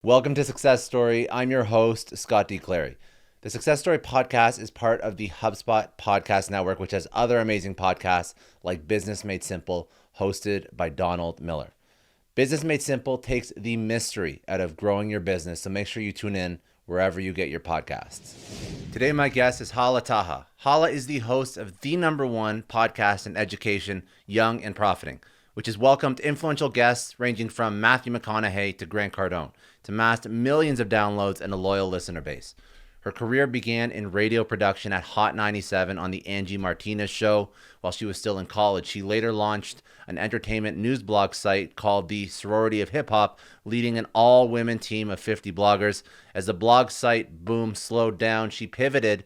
Welcome to Success Story. I'm your host, Scott D. Clary. The Success Story podcast is part of the HubSpot podcast network, which has other amazing podcasts like Business Made Simple, hosted by Donald Miller. Business Made Simple takes the mystery out of growing your business, so make sure you tune in wherever you get your podcasts. Today, my guest is Hala Taha. Hala is the host of the #1 podcast in education, Young and Profiting, which has welcomed influential guests ranging from Matthew McConaughey to Grant Cardone, to amassed millions of downloads and a loyal listener base. Her career began in radio production at Hot 97 on the Angie Martinez Show while she was still in college. She later launched an entertainment news blog site called the Sorority of Hip Hop, leading an all-women team of 50 bloggers. As the blog site boom slowed down, she pivoted,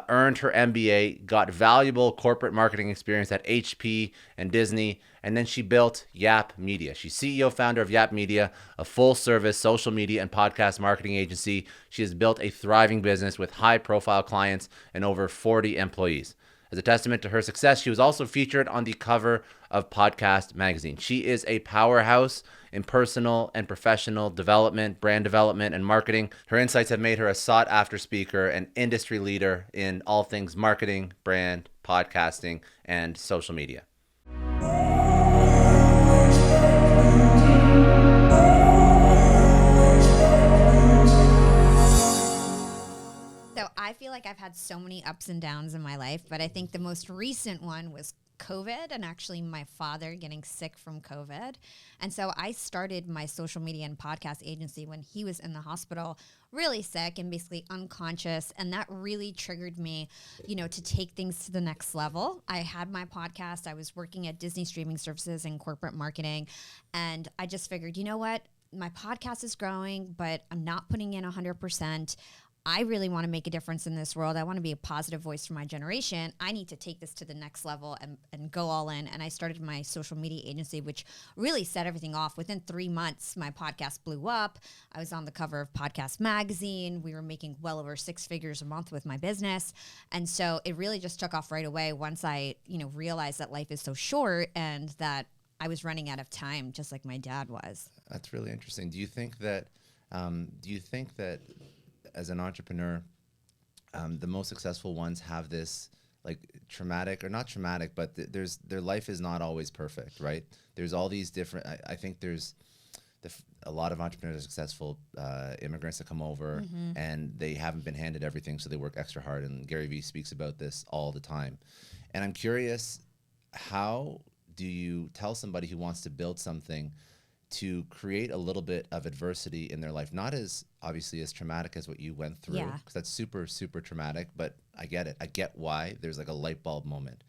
earned her MBA, got valuable corporate marketing experience at HP and Disney, and then she built YAP Media. She's CEO founder of YAP Media, a full-service social media and podcast marketing agency. She has built a thriving business with high-profile clients and over 40 employees. As a testament to her success, she was also featured on the cover of Podcast Magazine. She is a powerhouse in personal and professional development, brand development, and marketing. Her insights have made her a sought-after speaker and industry leader in all things marketing, brand, podcasting, and social media. So I feel like I've had so many ups and downs in my life, but I think the most recent one was COVID, and actually my father getting sick from COVID. And so I started my social media and podcast agency when he was in the hospital, really sick and basically unconscious. And that really triggered me, to take things to the next level. I had my podcast. I was working at Disney streaming services and corporate marketing. And I just figured, you know what? My podcast is growing, but I'm not putting in 100%. I really want to make a difference in this world. I want to be a positive voice for my generation. I need to take this to the next level and go all in. And I started my social media agency, which really set everything off. Within 3 months, my podcast blew up. I was on the cover of Podcast Magazine. We were making well over 6 figures a month with my business. And so it really just took off right away once I, realized that life is so short and that I was running out of time, just like my dad was. That's really interesting. Do you think that as an entrepreneur, the most successful ones have this like traumatic, or not traumatic, but their life is not always perfect, right? There's all these different, I think there's a lot of entrepreneurs are successful immigrants that come over and they haven't been handed everything, so they work extra hard. And Gary Vee speaks about this all the time. And I'm curious, how do you tell somebody who wants to build something to create a little bit of adversity in their life, not as obviously as traumatic as what you went through, because that's super, super traumatic, but I get it. I get why there's like a light bulb moment.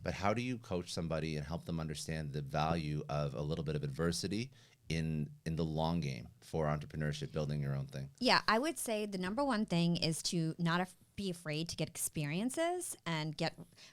But how do you coach somebody and help them understand the value of a little bit of adversity in the long game for entrepreneurship, building your own thing? Yeah, I would say the number one thing is to not be afraid to get experiences and get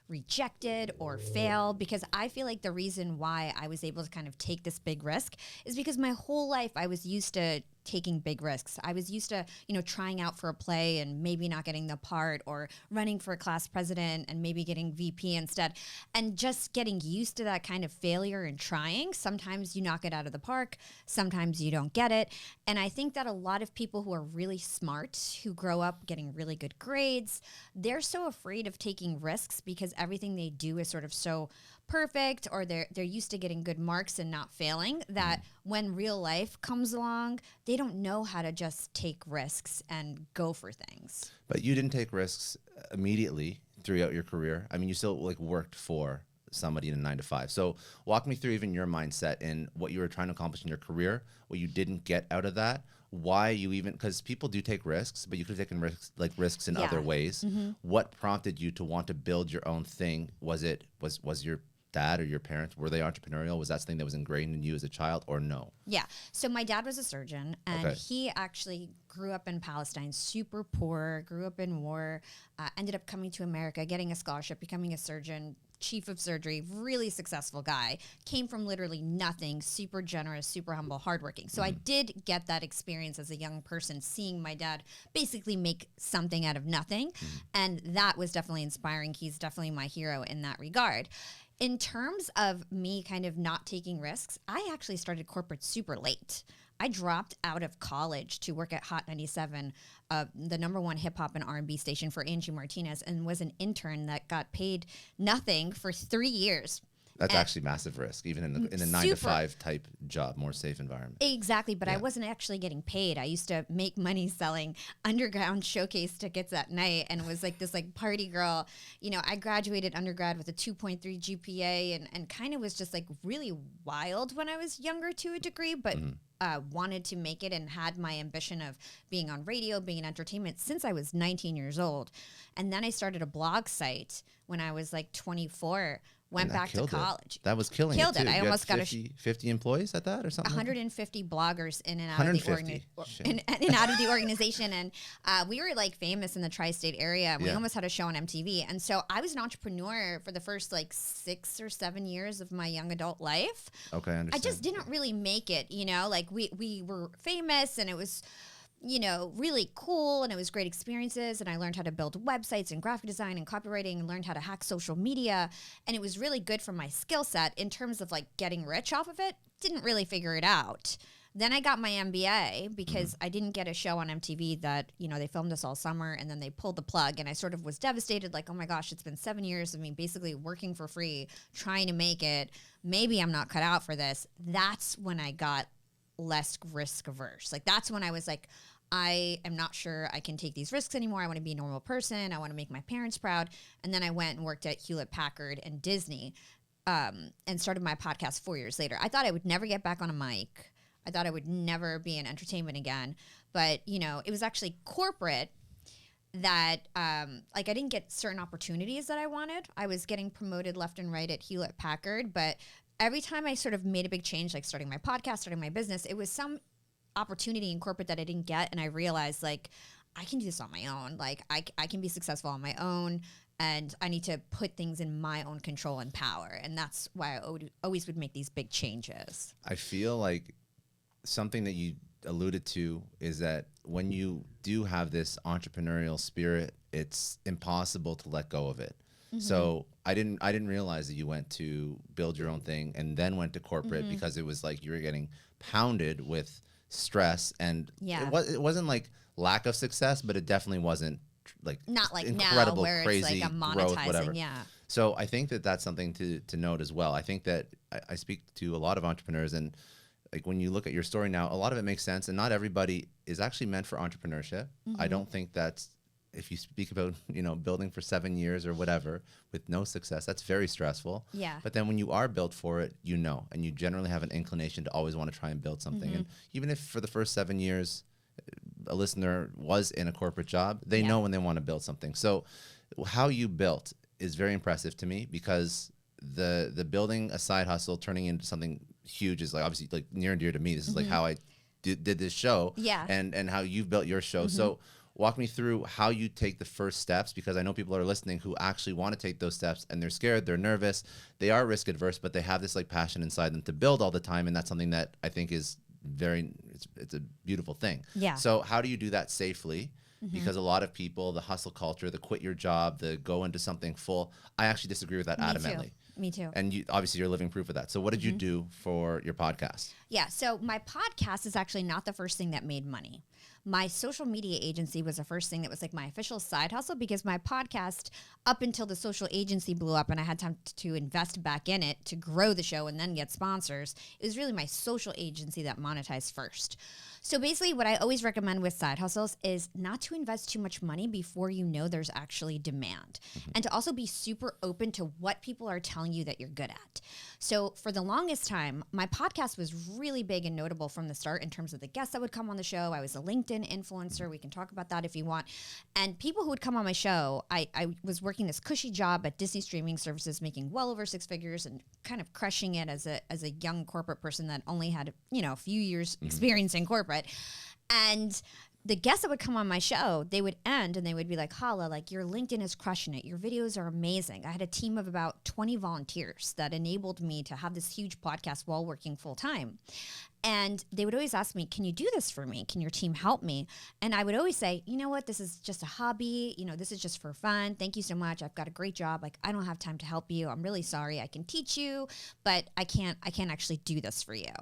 rejected or fail, because I feel like the reason why I was able to kind of take this big risk is because my whole life I was used to taking big risks. I was used to, trying out for a play and maybe not getting the part, or running for a class president and maybe getting VP instead, and just getting used to that kind of failure and trying. Sometimes you knock it out of the park, sometimes you don't get it. And I think that a lot of people who are really smart, who grow up getting really good grades, they're so afraid of taking risks because everything they do is sort of so perfect, or they're used to getting good marks and not failing, that when real life comes along, they don't know how to just take risks and go for things. But you didn't take risks immediately throughout your career. I mean, you still worked for somebody in a 9 to 5. So walk me through even your mindset and what you were trying to accomplish in your career, what you didn't get out of that, why you even, because people do take risks, but you could have taken risks in other ways. What prompted you to want to build your own thing? Was your dad or your parents, were they entrepreneurial? Was that something that was ingrained in you as a child, or no? Yeah. So my dad was a surgeon, and he actually grew up in Palestine, super poor, grew up in war, ended up coming to America, getting a scholarship, becoming a surgeon, chief of surgery, really successful guy, came from literally nothing, super generous, super humble, hardworking. So I did get that experience as a young person, seeing my dad basically make something out of nothing. And that was definitely inspiring. He's definitely my hero in that regard. In terms of me kind of not taking risks, I actually started corporate super late. I dropped out of college to work at Hot 97, the #1 hip hop and R&B station for Angie Martinez, and was an intern that got paid nothing for 3 years. That's actually massive risk, even in a 9 to 5 type job, more safe environment. Exactly, but I wasn't actually getting paid. I used to make money selling underground showcase tickets at night, and was like this like party girl. You know, I graduated undergrad with a 2.3 GPA, and kind of was just like really wild when I was younger to a degree, but wanted to make it and had my ambition of being on radio, being in entertainment since I was 19 years old. And then I started a blog site when I was like 24. Went back to college. That was killing it, too. I almost got 50 employees at that or something? 150 bloggers in and out of the organization. And we were like famous in the tri-state area. We almost had a show on MTV. And so I was an entrepreneur for the first like 6 or 7 years of my young adult life. Okay, I understand. I just didn't really make it, you know, like we were famous and it was, you know, really cool, and it was great experiences, and I learned how to build websites and graphic design and copywriting and learned how to hack social media, and it was really good for my skill set in terms of like getting rich off of it. Didn't really figure it out. Then I got my MBA because I didn't get a show on MTV that, you know, they filmed us all summer and then they pulled the plug, and I sort of was devastated, like, oh my gosh, it's been 7 years of me basically working for free, trying to make it. Maybe I'm not cut out for this. That's when I got less risk averse. Like, that's when I was like, I am not sure I can take these risks anymore. I want to be a normal person. I want to make my parents proud. And then I went and worked at Hewlett Packard and Disney, and started my podcast 4 years later. I thought I would never get back on a mic. I thought I would never be in entertainment again. But, you know, it was actually corporate that, like, I didn't get certain opportunities that I wanted. I was getting promoted left and right at Hewlett Packard. But every time I sort of made a big change, like starting my podcast, starting my business, it was some opportunity in corporate that I didn't get, and I realized like I can do this on my own. Like I can be successful on my own, and I need to put things in my own control and power, and that's why I always would make these big changes. I feel like something that you alluded to is that when you do have this entrepreneurial spirit, it's impossible to let go of it. So I didn't realize that you went to build your own thing and then went to corporate because it was like you were getting pounded with stress, and it wasn't like lack of success, but it definitely wasn't like not like incredible, now where crazy it's like a monetizing, growth, whatever. So I think that that's something to note as well. I think that I speak to a lot of entrepreneurs, and like when you look at your story now, a lot of it makes sense, and not everybody is actually meant for entrepreneurship. I don't think that's, if you speak about, you know, building for 7 years or whatever with no success, that's very stressful. Yeah. But then when you are built for it, you know, and you generally have an inclination to always want to try and build something. And even if for the first 7 years, a listener was in a corporate job, they know when they want to build something. So how you built is very impressive to me, because the building a side hustle, turning into something huge is like obviously like near and dear to me. This is like how I did this show, and how you've built your show. So walk me through how you take the first steps, because I know people are listening who actually want to take those steps, and they're scared, they're nervous, they are risk adverse, but they have this like passion inside them to build all the time, and that's something that I think is it's a beautiful thing. Yeah. So how do you do that safely? Because a lot of people, the hustle culture, the quit your job, the go into something full, I actually disagree with that adamantly. Me too. And you, obviously you're living proof of that. So what did you do for your podcast? Yeah, so my podcast is actually not the first thing that made money. My social media agency was the first thing that was like my official side hustle, because my podcast, up until the social agency blew up and I had time to invest back in it to grow the show and then get sponsors, it was really my social agency that monetized first. So basically what I always recommend with side hustles is not to invest too much money before you know there's actually demand, and to also be super open to what people are telling you that you're good at. So for the longest time, my podcast was really big and notable from the start in terms of the guests that would come on the show. I was a LinkedIn influencer. We can talk about that if you want. And people who would come on my show, I was working this cushy job at Disney streaming services, making well over 6 figures and kind of crushing it as a young corporate person that only had, you know, a few years experience in corporate. And the guests that would come on my show, they would end and they would be like, Hala, like your LinkedIn is crushing it. Your videos are amazing. I had a team of about 20 volunteers that enabled me to have this huge podcast while working full time. And they would always ask me, can you do this for me? Can your team help me? And I would always say, you know what, this is just a hobby. You know, this is just for fun. Thank you so much. I've got a great job. Like, I don't have time to help you. I'm really sorry. I can teach you, but I can't actually do this for you.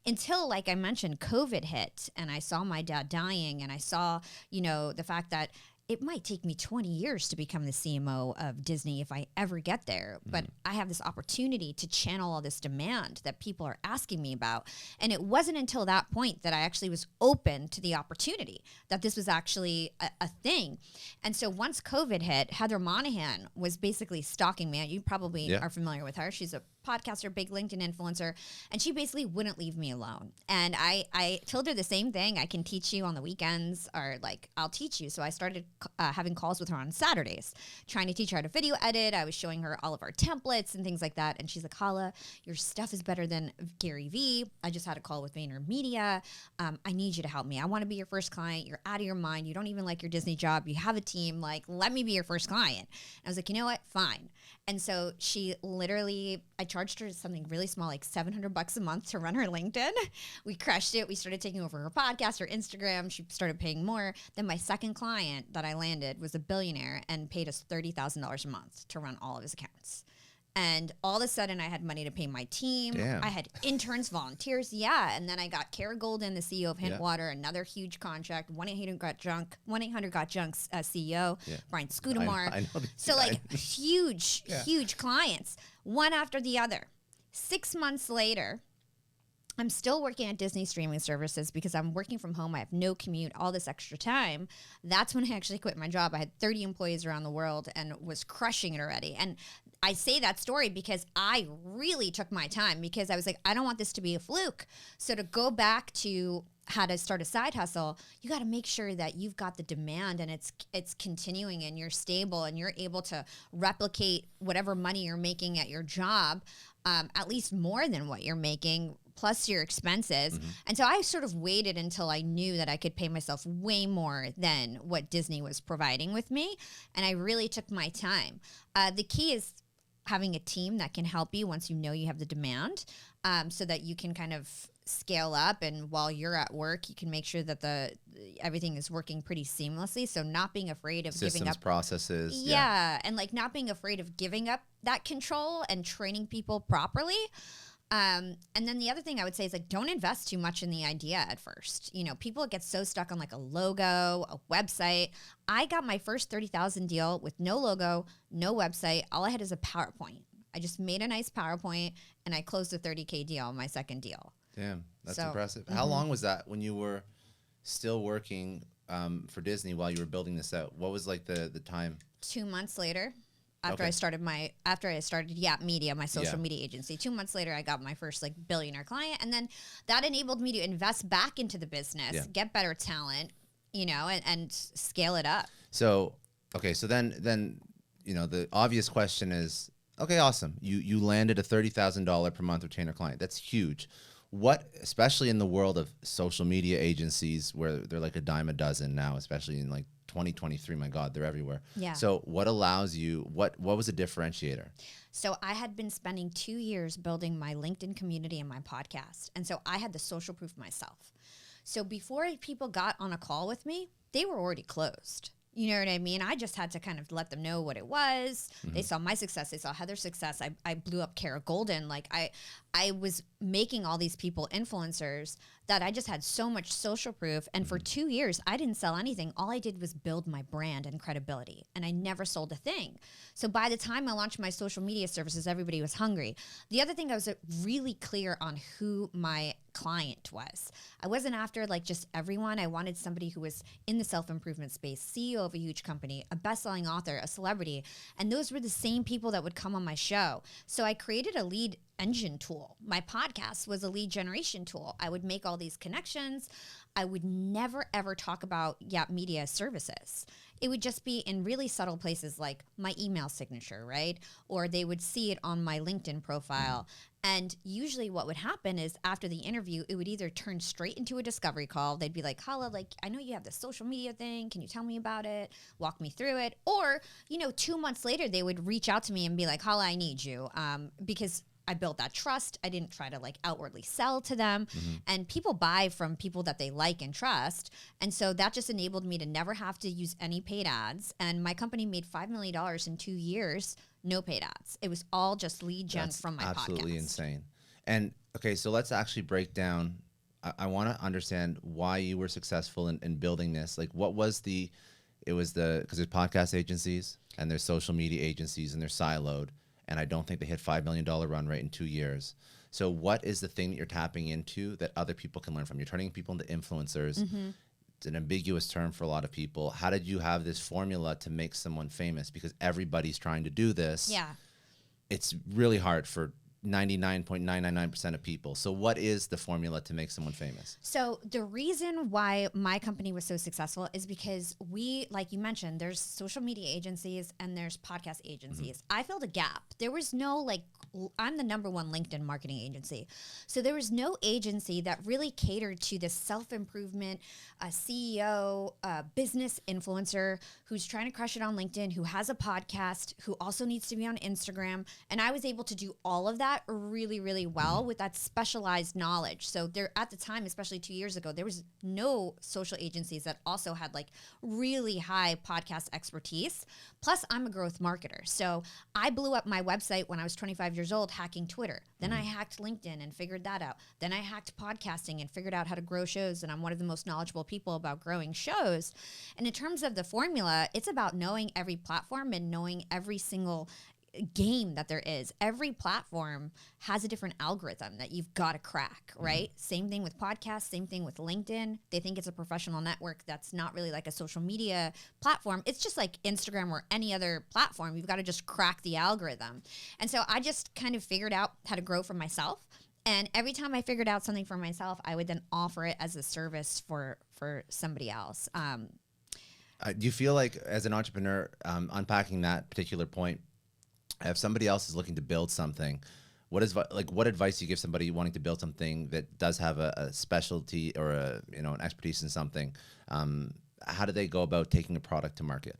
Until, like I mentioned, COVID hit and I saw my dad dying, and I saw, you know, the fact that it might take me 20 years to become the CMO of Disney if I ever get there. But I have this opportunity to channel all this demand that people are asking me about. And it wasn't until that point that I actually was open to the opportunity, that this was actually a thing. And so once COVID hit, Heather Monahan was basically stalking me. You probably are familiar with her. She's a podcaster, big LinkedIn influencer, and she basically wouldn't leave me alone. And I told her the same thing. I can teach you on the weekends, or like, I'll teach you. So I started having calls with her on Saturdays, trying to teach her how to video edit. I was showing her all of our templates and things like that. And she's like, Hala, your stuff is better than Gary Vee. I just had a call with YAP Media. I need you to help me. I want to be your first client. You're out of your mind. You don't even like your Disney job. You have a team. Like, let me be your first client. And I was like, you know what? Fine. And so she literally, I charged her something really small, like $700 a month to run her LinkedIn. We crushed it. We started taking over her podcast, her Instagram. She started paying more. Then my second client that I landed was a billionaire and paid us $30,000 a month to run all of his accounts. And all of a sudden, I had money to pay my team. Damn. I had interns, volunteers. Yeah. And then I got Kara Golden, the CEO of Hintwater, another huge contract. 1-800-GOT-JUNK CEO, Brian Scudamore. I know so, like, huge clients, one after the other. 6 months later, I'm still working at Disney streaming services because I'm working from home. I have no commute, all this extra time. That's when I actually quit my job. I had 30 employees around the world and was crushing it already. And I say that story because I really took my time, because I was like, I don't want this to be a fluke. So to go back to how to start a side hustle, you got to make sure that you've got the demand and it's continuing and you're stable and you're able to replicate whatever money you're making at your job, at least more than what you're making, plus your expenses. And so I sort of waited until I knew that I could pay myself way more than what Disney was providing with me. And I really took my time. The key is having a team that can help you once you know you have the demand, so that you can kind of scale up, and while you're at work, you can make sure that everything is working pretty seamlessly. So not being afraid of giving up processes. And like not being afraid of giving up that control and training people properly. And then the other thing I would say is, like, don't invest too much in the idea at first. You know, people get so stuck on like a logo, a website. I got my first 30,000 deal with no logo, no website. All I had is a PowerPoint. I just made a nice PowerPoint and I closed a 30K deal on my second deal. Damn, that's impressive. How long was that when you were still working for Disney while you were building this out? What was like the time? 2 months later. After I started YAP Media, my social media agency, 2 months later, I got my first like billionaire client, and then that enabled me to invest back into the business, get better talent, you know, and scale it up. So, okay, so then you know the obvious question is, okay, awesome, you landed a $30,000 per month retainer client. That's huge. What, especially in the world of social media agencies where they're like a dime a dozen now, especially in like 2023, my God, they're everywhere. Yeah. So what allows you, what was a differentiator? So I had been spending 2 years building my LinkedIn community and my podcast. And so I had the social proof myself. So before people got on a call with me, they were already closed. You know what I mean? I just had to kind of let them know what it was. They saw my success. They saw Heather's success. I blew up Kara Golden. Like I was making all these people influencers that I just had so much social proof. And for 2 years, I didn't sell anything. All I did was build my brand and credibility. And I never sold a thing. So by the time I launched my social media services, everybody was hungry. The other thing, I was really clear on who my client was. I wasn't after like just everyone. I wanted somebody who was in the self-improvement space, CEO of a huge company, a best-selling author, a celebrity. And those were the same people that would come on my show. So I created a lead engine tool. My podcast was a lead generation tool. I would make all these connections. I would never, ever talk about YAP Media services. It would just be in really subtle places like my email signature, right? Or they would see it on my LinkedIn profile. And usually what would happen is after the interview, it would either turn straight into a discovery call. They'd be like, Hala, like, I know you have this social media thing. Can you tell me about it? Walk me through it. Or, 2 months later, they would reach out to me and be like, Hala, I need you. Because I built that trust. I didn't try to like outwardly sell to them. And people buy from people that they like and trust. And so that just enabled me to never have to use any paid ads. And my company made $5 million in 2 years, no paid ads. It was all just lead gen from my absolutely podcast. Insane. And okay, so let's actually break down. I want to understand why you were successful in building this. Like, what was because there's podcast agencies and there's social media agencies and they're siloed. And I don't think they hit $5 million run rate in 2 years. So what is the thing that you're tapping into that other people can learn from? You're turning people into influencers. It's an ambiguous term for a lot of people. How did you have this formula to make someone famous? Because everybody's trying to do this. Yeah. It's really hard for 99.999% of people. So what is the formula to make someone famous? So the reason why my company was so successful is because we, like you mentioned, there's social media agencies and there's podcast agencies. I filled a gap. There was no like, I'm the number one LinkedIn marketing agency. So there was no agency that really catered to this self-improvement, a CEO, a business influencer who's trying to crush it on LinkedIn, who has a podcast, who also needs to be on Instagram. And I was able to do all of that really, really well with that specialized knowledge. So there, at the time, especially 2 years ago, there was no social agencies that also had like really high podcast expertise. Plus, I'm a growth marketer. So I blew up my website when I was 25 years old hacking Twitter. Then I hacked LinkedIn and figured that out. Then I hacked podcasting and figured out how to grow shows. And I'm one of the most knowledgeable people about growing shows. And in terms of the formula, it's about knowing every platform and knowing every single game that there is. Every platform has a different algorithm that you've got to crack, right? Same thing with podcasts, same thing with LinkedIn. They think it's a professional network that's not really like a social media platform. It's just like Instagram or any other platform. You've got to just crack the algorithm. And so I just kind of figured out how to grow for myself. And every time I figured out something for myself, I would then offer it as a service for somebody else. Do you feel like as an entrepreneur, unpacking that particular point, if somebody else is looking to build something, what advice do you give somebody wanting to build something that does have a specialty or an expertise in something? How do they go about taking a product to market?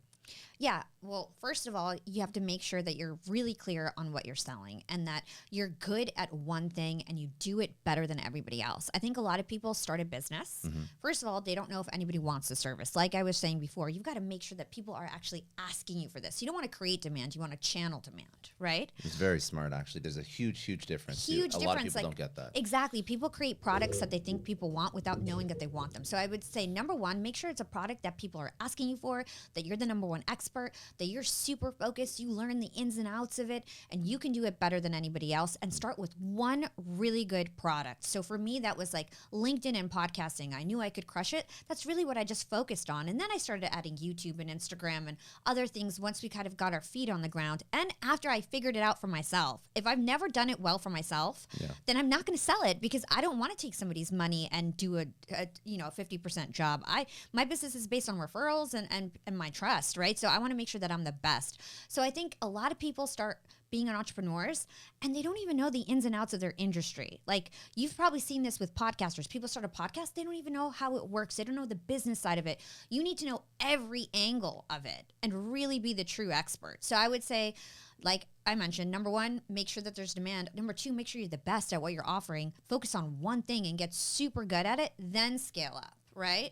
Yeah. Well, first of all, you have to make sure that you're really clear on what you're selling and that you're good at one thing and you do it better than everybody else. I think a lot of people start a business. First of all, they don't know if anybody wants the service. Like I was saying before, you've got to make sure that people are actually asking you for this. You don't want to create demand. You want to channel demand, right? It's very smart, actually. There's a huge difference. A lot of people don't get that. Exactly. People create products that they think people want without knowing that they want them. So I would say, number one, make sure it's a product that people are asking you for, that you're the number one expert, that you're super focused, you learn the ins and outs of it, and you can do it better than anybody else, and start with one really good product. So for me, that was like LinkedIn and podcasting. I knew I could crush it. That's really what I just focused on. And then I started adding YouTube and Instagram and other things once we kind of got our feet on the ground. And after I figured it out for myself, if I've never done it well for myself, then I'm not going to sell it because I don't want to take somebody's money and do a 50% job. My business is based on referrals and my trust, right? So I want to make sure that I'm the best. So I think a lot of people start being entrepreneurs and they don't even know the ins and outs of their industry. Like you've probably seen this with podcasters. People start a podcast, they don't even know how it works. They don't know the business side of it. You need to know every angle of it and really be the true expert. So I would say, like I mentioned, number one, make sure that there's demand. Number two, make sure you're the best at what you're offering. Focus on one thing and get super good at it, then scale up, right?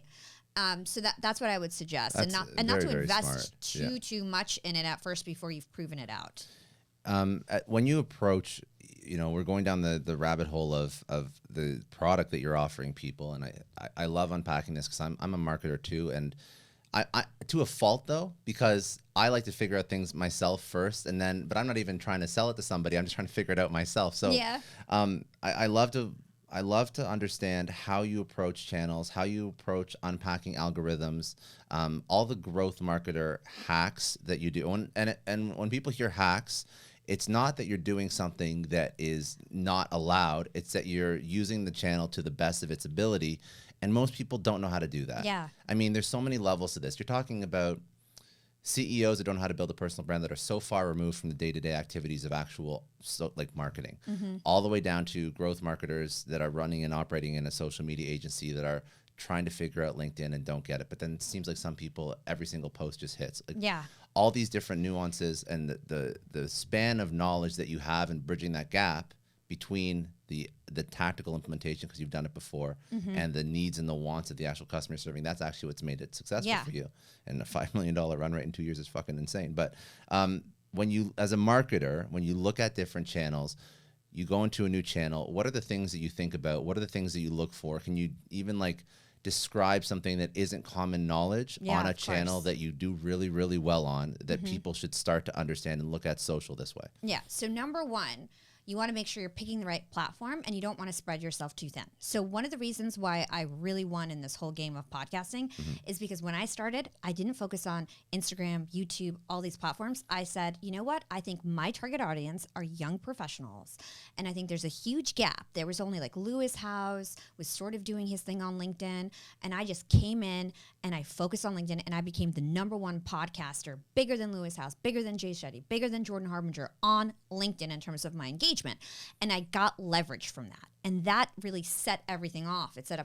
So that's what I would suggest, That's and not to invest smart. too much in it at first before you've proven it out. When you approach, we're going down the rabbit hole of the product that you're offering people, and I love unpacking this because I'm a marketer too, and I to a fault though, because I like to figure out things myself first, but I'm not even trying to sell it to somebody. I'm just trying to figure it out myself. So yeah. I love to understand how you approach channels, how you approach unpacking algorithms, all the growth marketer hacks that you do. And when people hear hacks, it's not that you're doing something that is not allowed. It's that you're using the channel to the best of its ability. And most people don't know how to do that. Yeah. I mean, there's so many levels to this. You're talking about CEOs that don't know how to build a personal brand that are so far removed from the day-to-day activities of actual marketing, all the way down to growth marketers that are running and operating in a social media agency that are trying to figure out LinkedIn and don't get it. But then it seems like some people, every single post just hits. All these different nuances and the span of knowledge that you have in bridging that gap between the tactical implementation, because you've done it before, and the needs and the wants of the actual customer serving. That's actually what's made it successful for you. And a $5 million run rate in 2 years is fucking insane. But when you, as a marketer, when you look at different channels, you go into a new channel, what are the things that you think about? What are the things that you look for? Can you even like describe something that isn't common knowledge on a channel that you do really, really well on, that people should start to understand and look at social this way? Yeah. So number one, you want to make sure you're picking the right platform, and you don't want to spread yourself too thin. So one of the reasons why I really won in this whole game of podcasting is because when I started, I didn't focus on Instagram, YouTube, all these platforms. I said, you know what? I think my target audience are young professionals. And I think there's a huge gap. There was only like Lewis Howes was sort of doing his thing on LinkedIn. And I just came in and I focused on LinkedIn, and I became the #1 podcaster, bigger than Lewis Howes, bigger than Jay Shetty, bigger than Jordan Harbinger on LinkedIn in terms of my engagement. And I got leverage from that. And that really set everything off. It set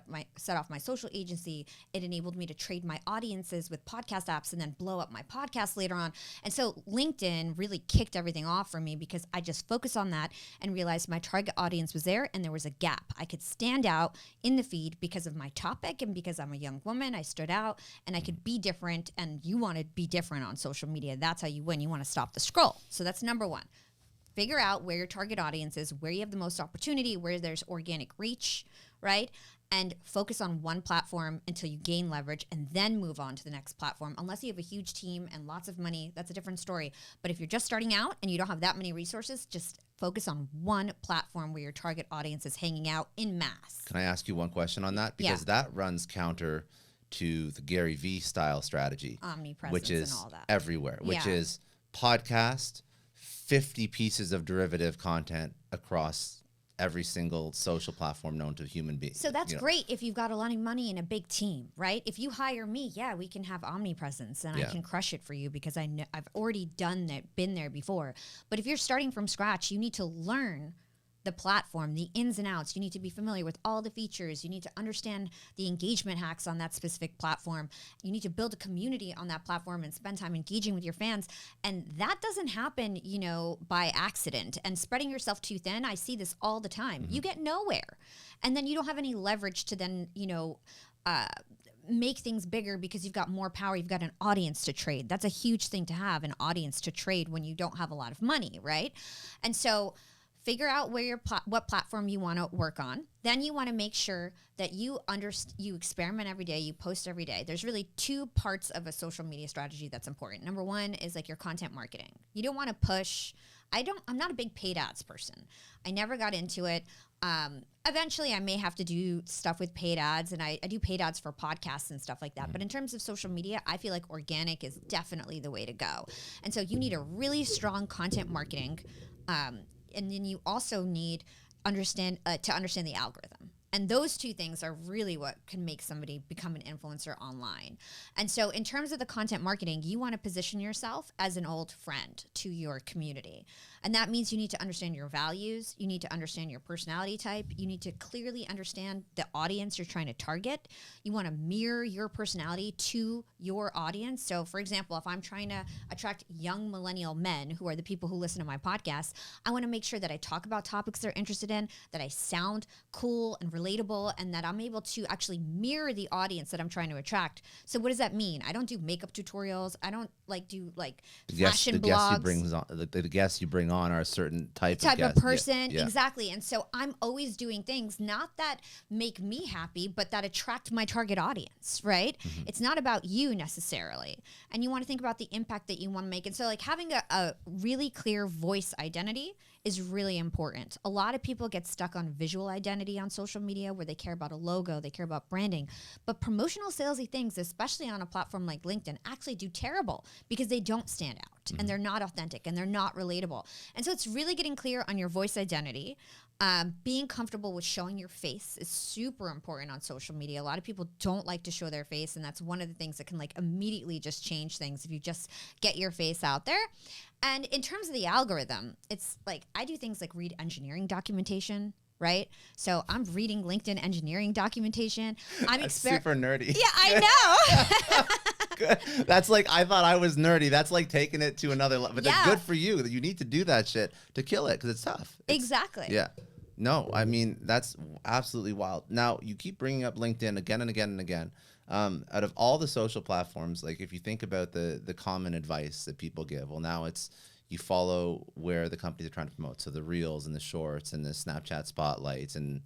off my social agency. It enabled me to trade my audiences with podcast apps and then blow up my podcast later on. And so LinkedIn really kicked everything off for me, because I just focused on that and realized my target audience was there and there was a gap. I could stand out in the feed because of my topic, and because I'm a young woman, I stood out and I could be different. And you want to be different on social media. That's how you win. You want to stop the scroll. So that's number one. Figure out where your target audience is, where you have the most opportunity, where there's organic reach, right? And focus on one platform until you gain leverage, and then move on to the next platform. Unless you have a huge team and lots of money, that's a different story. But if you're just starting out and you don't have that many resources, just focus on one platform where your target audience is hanging out in mass. Can I ask you one question on that? Because that runs counter to the Gary Vee style strategy. Omnipresence which is and all that. Everywhere, which is podcast, 50 pieces of derivative content across every single social platform known to a human being. So that's great if you've got a lot of money and a big team, right? If you hire me, we can have omnipresence, and I can crush it for you, because I know I've already done that, been there before. But if you're starting from scratch, you need to learn the platform, the ins and outs. You need to be familiar with all the features. You need to understand the engagement hacks on that specific platform. You need to build a community on that platform and spend time engaging with your fans. And that doesn't happen, by accident. And spreading yourself too thin, I see this all the time. You get nowhere. And then you don't have any leverage to then, make things bigger, because you've got more power. You've got an audience to trade. That's a huge thing to have, an audience to trade when you don't have a lot of money, right? And so figure out where what platform you want to work on. Then you want to make sure that you experiment every day, you post every day. There's really two parts of a social media strategy that's important. Number one is like your content marketing. You don't want to push. I'm not a big paid ads person. I never got into it. Eventually I may have to do stuff with paid ads, and I do paid ads for podcasts and stuff like that. But in terms of social media, I feel like organic is definitely the way to go. And so you need a really strong content marketing, and then you also need to understand the algorithm. And those two things are really what can make somebody become an influencer online. And so in terms of the content marketing, you want to position yourself as an old friend to your community. And that means you need to understand your values. You need to understand your personality type. You need to clearly understand the audience you're trying to target. You want to mirror your personality to your audience. So for example, if I'm trying to attract young millennial men, who are the people who listen to my podcast, I want to make sure that I talk about topics they're interested in, that I sound cool and relatable, and that I'm able to actually mirror the audience that I'm trying to attract. So what does that mean? I don't do makeup tutorials. I don't do fashion blogs. The guests you bring on are a certain type of person. Yeah. Exactly. And so I'm always doing things not that make me happy, but that attract my target audience, right? Mm-hmm. It's not about you necessarily. And you want to think about the impact that you want to make. And so having a really clear voice identity is really important. A lot of people get stuck on visual identity on social media, where they care about a logo, they care about branding. But promotional salesy things, especially on a platform like LinkedIn, actually do terrible, because they don't stand out, and they're not authentic, and they're not relatable. And so it's really getting clear on your voice identity. Being comfortable with showing your face is super important on social media. A lot of people don't like to show their face, and that's one of the things that can immediately just change things if you just get your face out there. And in terms of the algorithm, it's I do things like read engineering documentation, right? So I'm reading LinkedIn engineering documentation. I'm super nerdy. Yeah, I know. Good. That's I thought I was nerdy. That's taking it to another level. But that's good for you. You need to do that shit to kill it, because it's tough. Exactly. Yeah. No, I mean, that's absolutely wild. Now, you keep bringing up LinkedIn again and again and again. Out of all the social platforms, like if you think about the common advice that people give, well, now it's you follow where the companies are trying to promote. So the reels and the shorts and the Snapchat spotlights, and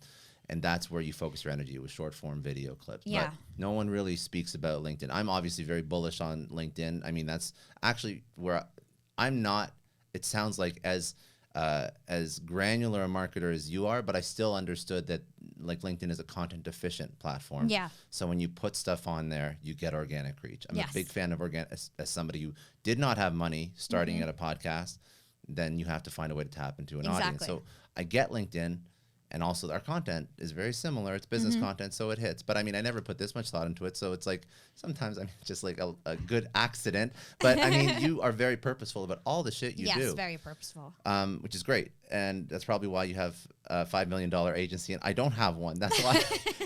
that's where you focus your energy with short form video clips. Yeah. But no one really speaks about LinkedIn. I'm obviously very bullish on LinkedIn. I mean, that's actually where I'm not, it sounds like as granular a marketer as you are, but I still understood that like LinkedIn is a content efficient platform. Yeah. So when you put stuff on there, you get organic reach. I'm Yes. a big fan of as somebody who did not have money starting at a podcast, then you have to find a way to tap into an audience. So I get LinkedIn. And also our content is very similar. It's business content, so it hits. But I mean, I never put this much thought into it. So it's like sometimes, I mean, just like a good accident. But I mean, you are very purposeful about all the shit you do. Yes, very purposeful. Which is great. And that's probably why you have a $5 million agency. And I don't have one. That's why.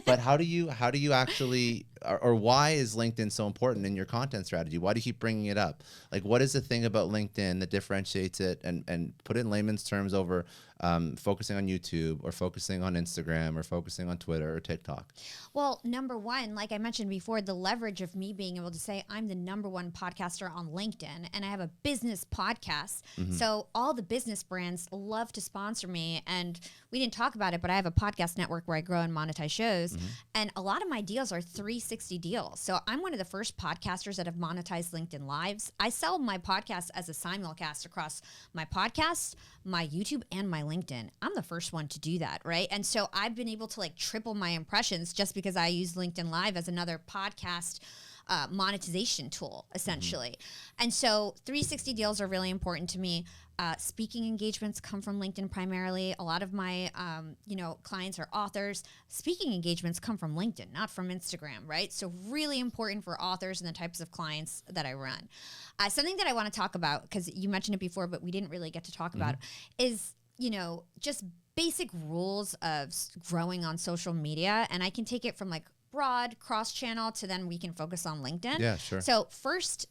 But how do you actually, or why is LinkedIn so important in your content strategy? Why do you keep bringing it up? Like, what is the thing about LinkedIn that differentiates it, and put it in layman's terms over focusing on YouTube or focusing on Instagram or focusing on Twitter or TikTok? Well, number one, like I mentioned before, the leverage of me being able to say I'm the #1 podcaster on LinkedIn and I have a business podcast. So all the business brands love to sponsor me. And we didn't talk about it, but I have a podcast network where I grow and monetize shows. And a lot of my deals are 360 deals. So I'm one of the first podcasters that have monetized LinkedIn Lives. I sell my podcast as a simulcast across my podcast, my YouTube, and my LinkedIn. I'm the first one to do that, right? And so I've been able to like triple my impressions just because I use LinkedIn Live as another podcast monetization tool, essentially. And so 360 deals are really important to me. Speaking engagements come from LinkedIn primarily. A lot of my, clients are authors. Speaking engagements come from LinkedIn, not from Instagram, right? So really important for authors and the types of clients that I run. Something that I want to talk about, because you mentioned it before, but we didn't really get to talk about, is, just basic rules of growing on social media. And I can take it from like broad cross-channel to then we can focus on LinkedIn. Yeah, sure. So first,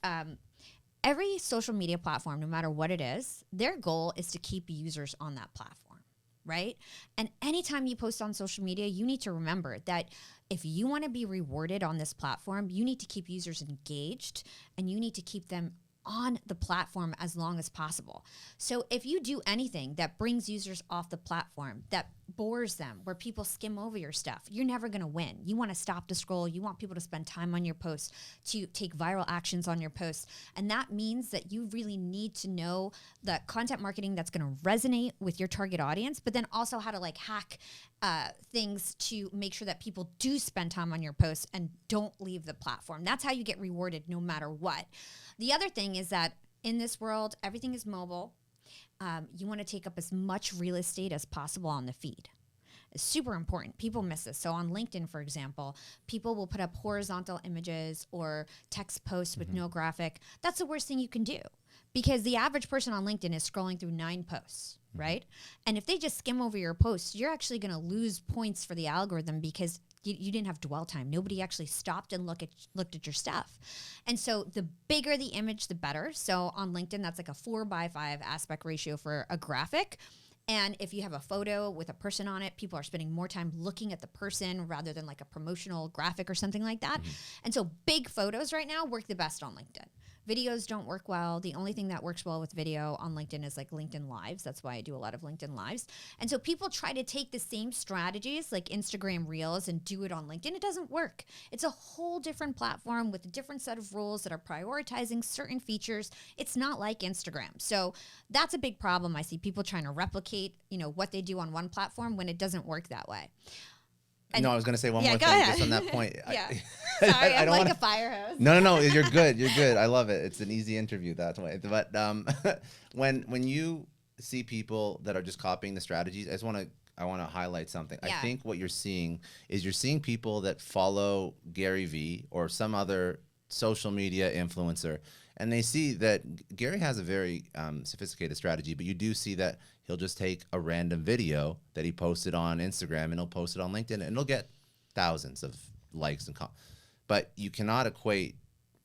every social media platform, no matter what it is, their goal is to keep users on that platform, right? And anytime you post on social media, you need to remember that if you want to be rewarded on this platform, you need to keep users engaged and you need to keep them on the platform as long as possible. So if you do anything that brings users off the platform, that bores them, where people skim over your stuff, you're never going to win. You want to stop the scroll. You want people to spend time on your posts, to take viral actions on your posts. And that means that you really need to know the content marketing that's going to resonate with your target audience, but then also how to like hack things to make sure that people do spend time on your posts and don't leave the platform. That's how you get rewarded no matter what. The other thing is that in this world, everything is mobile. You want to take up as much real estate as possible on the feed. It's super important. People miss this. So on LinkedIn, for example, people will put up horizontal images or text posts with no graphic. That's the worst thing you can do, because the average person on LinkedIn is scrolling through 9 posts, right? And if they just skim over your posts, you're actually going to lose points for the algorithm because you didn't have dwell time. Nobody actually stopped and looked at your stuff. And so the bigger the image, the better. So on LinkedIn, that's like a 4:5 aspect ratio for a graphic. And if you have a photo with a person on it, people are spending more time looking at the person rather than like a promotional graphic or something like that. And so big photos right now work the best on LinkedIn. Videos don't work well. The only thing that works well with video on LinkedIn is like LinkedIn Lives. That's why I do a lot of LinkedIn Lives. And so people try to take the same strategies like Instagram Reels and do it on LinkedIn. It doesn't work. It's a whole different platform with a different set of rules that are prioritizing certain features. It's not like Instagram. So that's a big problem. I see people trying to replicate, what they do on one platform when it doesn't work that way. No, I was going to say one more thing just on that point. Yeah. Sorry, I'm like a fire hose. No, you're good. You're good. I love it. It's an easy interview that way. But when you see people that are just copying the strategies, I want to highlight something. Yeah. I think what you're seeing people that follow Gary Vee or some other social media influencer, and they see that Gary has a very sophisticated strategy, but you do see that he'll just take a random video that he posted on Instagram and he'll post it on LinkedIn and it'll get thousands of likes and comments. But you cannot equate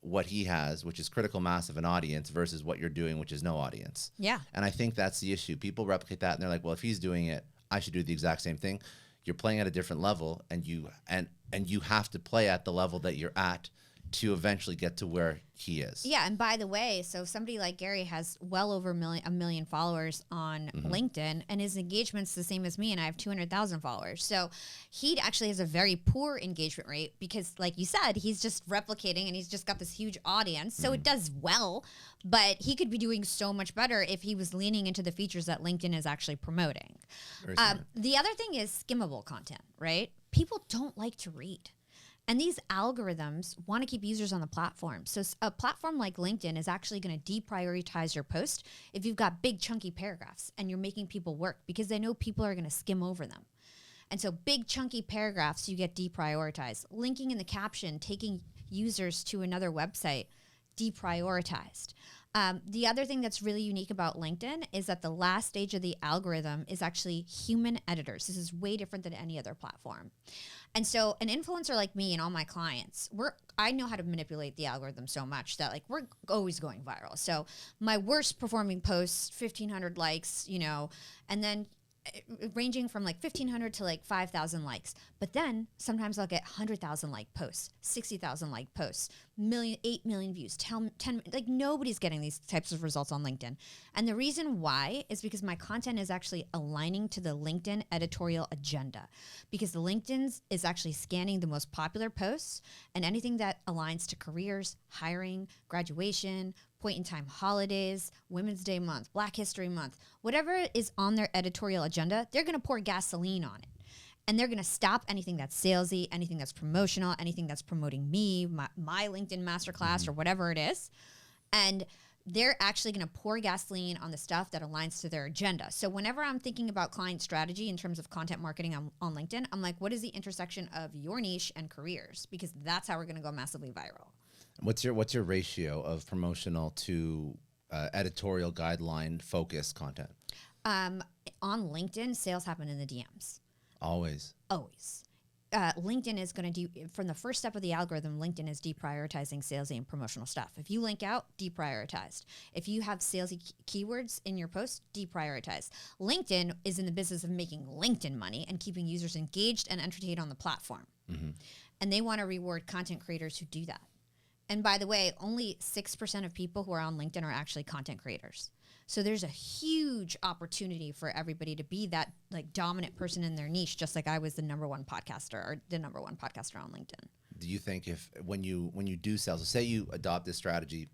what he has, which is critical mass of an audience, versus what you're doing, which is no audience. Yeah. And I think that's the issue. People replicate that and they're like, well, if he's doing it, I should do the exact same thing. You're playing at a different level, and you have to play at the level that you're at to eventually get to where he is. Yeah, and by the way, so somebody like Gary has well over a million followers on LinkedIn, and his engagement's the same as me, and I have 200,000 followers. So he actually has a very poor engagement rate because, like you said, he's just replicating, and he's just got this huge audience. So it does well, but he could be doing so much better if he was leaning into the features that LinkedIn is actually promoting. The other thing is skimmable content, right? People don't like to read. And these algorithms want to keep users on the platform. So a platform like LinkedIn is actually going to deprioritize your post if you've got big chunky paragraphs and you're making people work because they know people are going to skim over them. And so big chunky paragraphs, you get deprioritized. Linking in the caption, taking users to another website, deprioritized. The other thing that's really unique about LinkedIn is that the last stage of the algorithm is actually human editors. This is way different than any other platform. And so an influencer like me and all my clients, I know how to manipulate the algorithm so much that like we're always going viral. So my worst performing posts, 1,500 likes, and then ranging from like 1,500 to like 5,000 likes. But then sometimes I'll get 100,000 like posts, 60,000 like posts, 8 million views, 10, like nobody's getting these types of results on LinkedIn. And the reason why is because my content is actually aligning to the LinkedIn editorial agenda, because the LinkedIn is actually scanning the most popular posts and anything that aligns to careers, hiring, graduation, point in time holidays, Women's Day month, Black History Month, whatever is on their editorial agenda, they're going to pour gasoline on it. And they're going to stop anything that's salesy, anything that's promotional, anything that's promoting me, my LinkedIn masterclass or whatever it is. And they're actually going to pour gasoline on the stuff that aligns to their agenda. So whenever I'm thinking about client strategy in terms of content marketing on LinkedIn, I'm like, what is the intersection of your niche and careers? Because that's how we're going to go massively viral. What's your ratio of promotional to editorial guideline focused content? On LinkedIn, sales happen in the DMs. Always. LinkedIn is going to do, from the first step of the algorithm, LinkedIn is deprioritizing salesy and promotional stuff. If you link out, deprioritized. If you have salesy keywords in your post, deprioritized. LinkedIn is in the business of making LinkedIn money and keeping users engaged and entertained on the platform. And they want to reward content creators who do that. And by the way, only 6% of people who are on LinkedIn are actually content creators. So there's a huge opportunity for everybody to be that like dominant person in their niche, just like I was the number one podcaster or the number one podcaster on LinkedIn. Do you think if when you do sales, so say you adopt this strategy,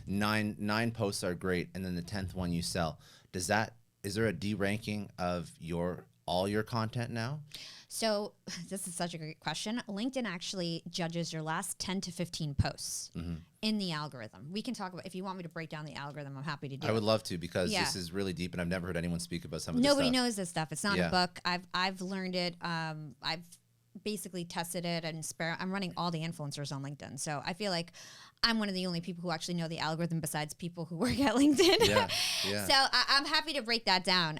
nine posts are great, and then the 10th one you sell, is there a de-ranking of all your content now? So this is such a great question. LinkedIn actually judges your last 10 to 15 posts in the algorithm. We can talk about, if you want me to break down the algorithm, I'm happy to do it. I would love to, because this is really deep and I've never heard anyone speak about some of this stuff. Nobody knows this stuff. It's not a book. I've learned it. I've basically tested it and I'm running all the influencers on LinkedIn. So I feel like I'm one of the only people who actually know the algorithm besides people who work at LinkedIn. So I'm happy to break that down.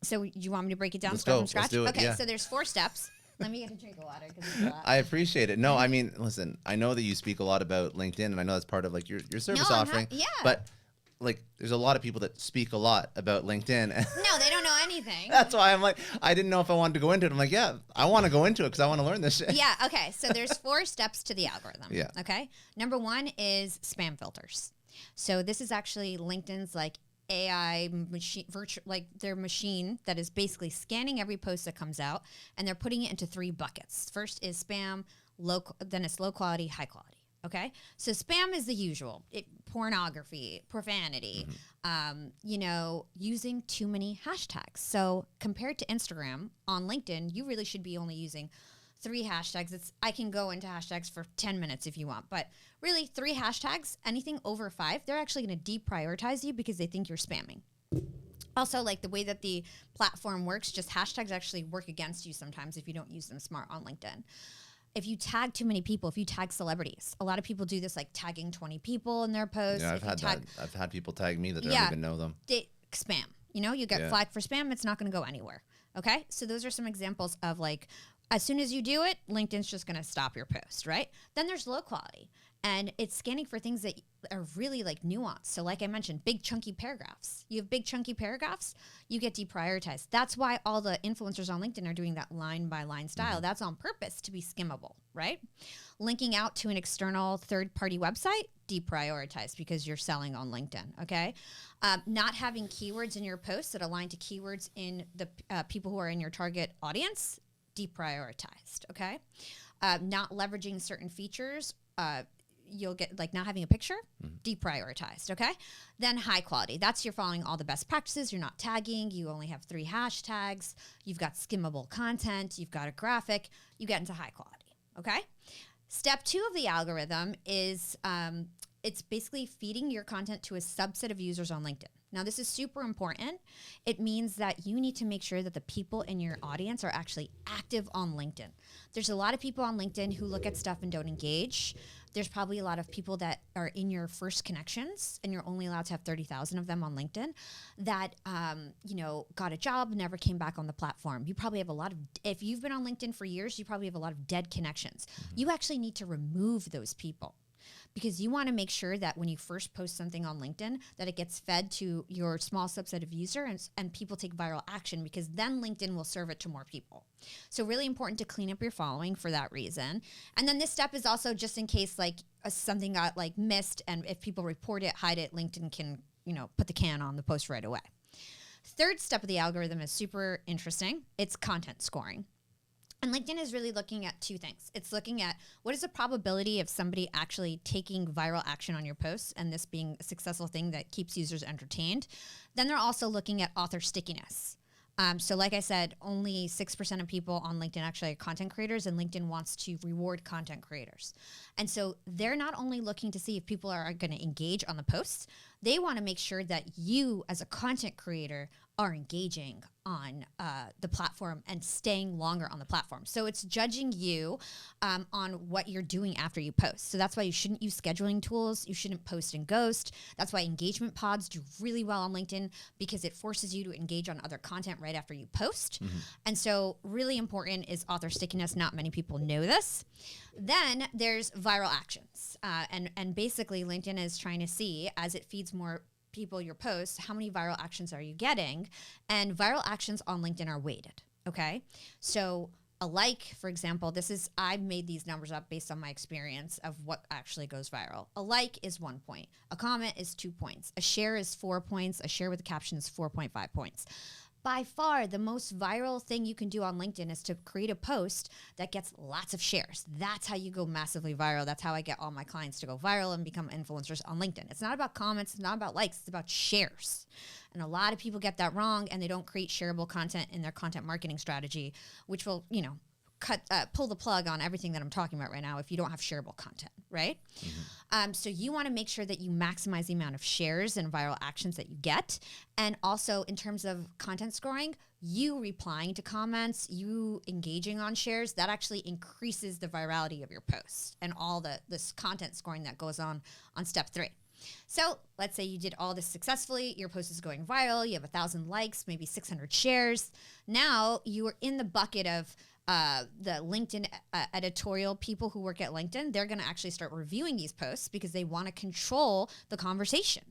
So you want me to break it down from scratch? Let's do it. Okay, so there's 4 steps. Let me get a drink of water because it's a lot. I appreciate it. No, I mean, listen, I know that you speak a lot about LinkedIn, and I know that's part of like your service offering. But like, there's a lot of people that speak a lot about LinkedIn. No, they don't know anything. That's why I'm like, I didn't know if I wanted to go into it. I'm like, yeah, I want to go into it because I want to learn this shit. Yeah. Okay. So there's 4 steps to the algorithm. Yeah. Okay. Number 1 is spam filters. So this is actually LinkedIn's like AI machine, their machine that is basically scanning every post that comes out, and they're putting it into 3 buckets. First is spam, then it's low quality, high quality. Okay, so spam is the usual: pornography, profanity, using too many hashtags. So compared to Instagram, on LinkedIn, you really should be only using 3 hashtags. I can go into hashtags for 10 minutes if you want, but really 3 hashtags, anything over 5, they're actually going to deprioritize you because they think you're spamming. Also, like the way that the platform works, just hashtags actually work against you sometimes if you don't use them smart on LinkedIn. If you tag too many people, if you tag celebrities, a lot of people do this, like tagging 20 people in their posts. Yeah, I've had people tag me that don't even know them. Spam. You get flagged for spam, it's not going to go anywhere. Okay? So those are some examples of like As soon as you do it, LinkedIn's just going to stop your post, right? Then there's low quality, and it's scanning for things that are really like nuanced. So like I mentioned, big chunky paragraphs. You have big chunky paragraphs, you get deprioritized. That's why all the influencers on LinkedIn are doing that line by line style. That's on purpose to be skimmable, right? Linking out to an external third-party website, deprioritized because you're selling on LinkedIn, okay? Not having keywords in your posts that align to keywords in the people who are in your target audience, deprioritized, okay? Not leveraging certain features, you'll get like not having a picture, deprioritized, okay? Then high quality. That's you're following all the best practices. You're not tagging. You only have 3 hashtags. You've got skimmable content. You've got a graphic. You get into high quality, okay? Step 2 of the algorithm is it's basically feeding your content to a subset of users on LinkedIn. Now, this is super important. It means that you need to make sure that the people in your audience are actually active on LinkedIn. There's a lot of people on LinkedIn who look at stuff and don't engage. There's probably a lot of people that are in your first connections, and you're only allowed to have 30,000 of them on LinkedIn, that got a job, never came back on the platform. You probably have a lot of, if you've been on LinkedIn for years, you probably have a lot of dead connections. You actually need to remove those people, because you want to make sure that when you first post something on LinkedIn, that it gets fed to your small subset of users and people take viral action, because then LinkedIn will serve it to more people. So really important to clean up your following for that reason. And then this step is also just in case like something got like missed, and if people report it, hide it, LinkedIn can, put the can on the post right away. Third step of the algorithm is super interesting. It's content scoring. And LinkedIn is really looking at 2 things. It's looking at what is the probability of somebody actually taking viral action on your posts, and this being a successful thing that keeps users entertained. Then they're also looking at author stickiness. So like I said, only 6% of people on LinkedIn actually are content creators, and LinkedIn wants to reward content creators. And so they're not only looking to see if people are going to engage on the posts, they want to make sure that you as a content creator are engaging on the platform and staying longer on the platform. So it's judging you on what you're doing after you post. So that's why you shouldn't use scheduling tools. You shouldn't post and ghost. That's why engagement pods do really well on LinkedIn, because it forces you to engage on other content right after you post. And so really important is author stickiness. Not many people know this. Then there's viral actions. And basically LinkedIn is trying to see, as it feeds more people your posts, how many viral actions are you getting? And viral actions on LinkedIn are weighted, okay? So a like, for example, I've made these numbers up based on my experience of what actually goes viral. A like is 1 point. A comment is 2 points. A share is 4 points. A share with a caption is 4.5 points. By far, the most viral thing you can do on LinkedIn is to create a post that gets lots of shares. That's how you go massively viral. That's how I get all my clients to go viral and become influencers on LinkedIn. It's not about comments. It's not about likes. It's about shares. And a lot of people get that wrong, and they don't create shareable content in their content marketing strategy, which will, pull the plug on everything that I'm talking about right now if you don't have shareable content, right? So you want to make sure that you maximize the amount of shares and viral actions that you get. And also in terms of content scoring, you replying to comments, you engaging on shares, that actually increases the virality of your posts and all this content scoring that goes on step 3. So let's say you did all this successfully, your post is going viral, you have 1,000 likes, maybe 600 shares. Now you are in the bucket of the LinkedIn editorial people who work at LinkedIn. They're going to actually start reviewing these posts because they want to control the conversation.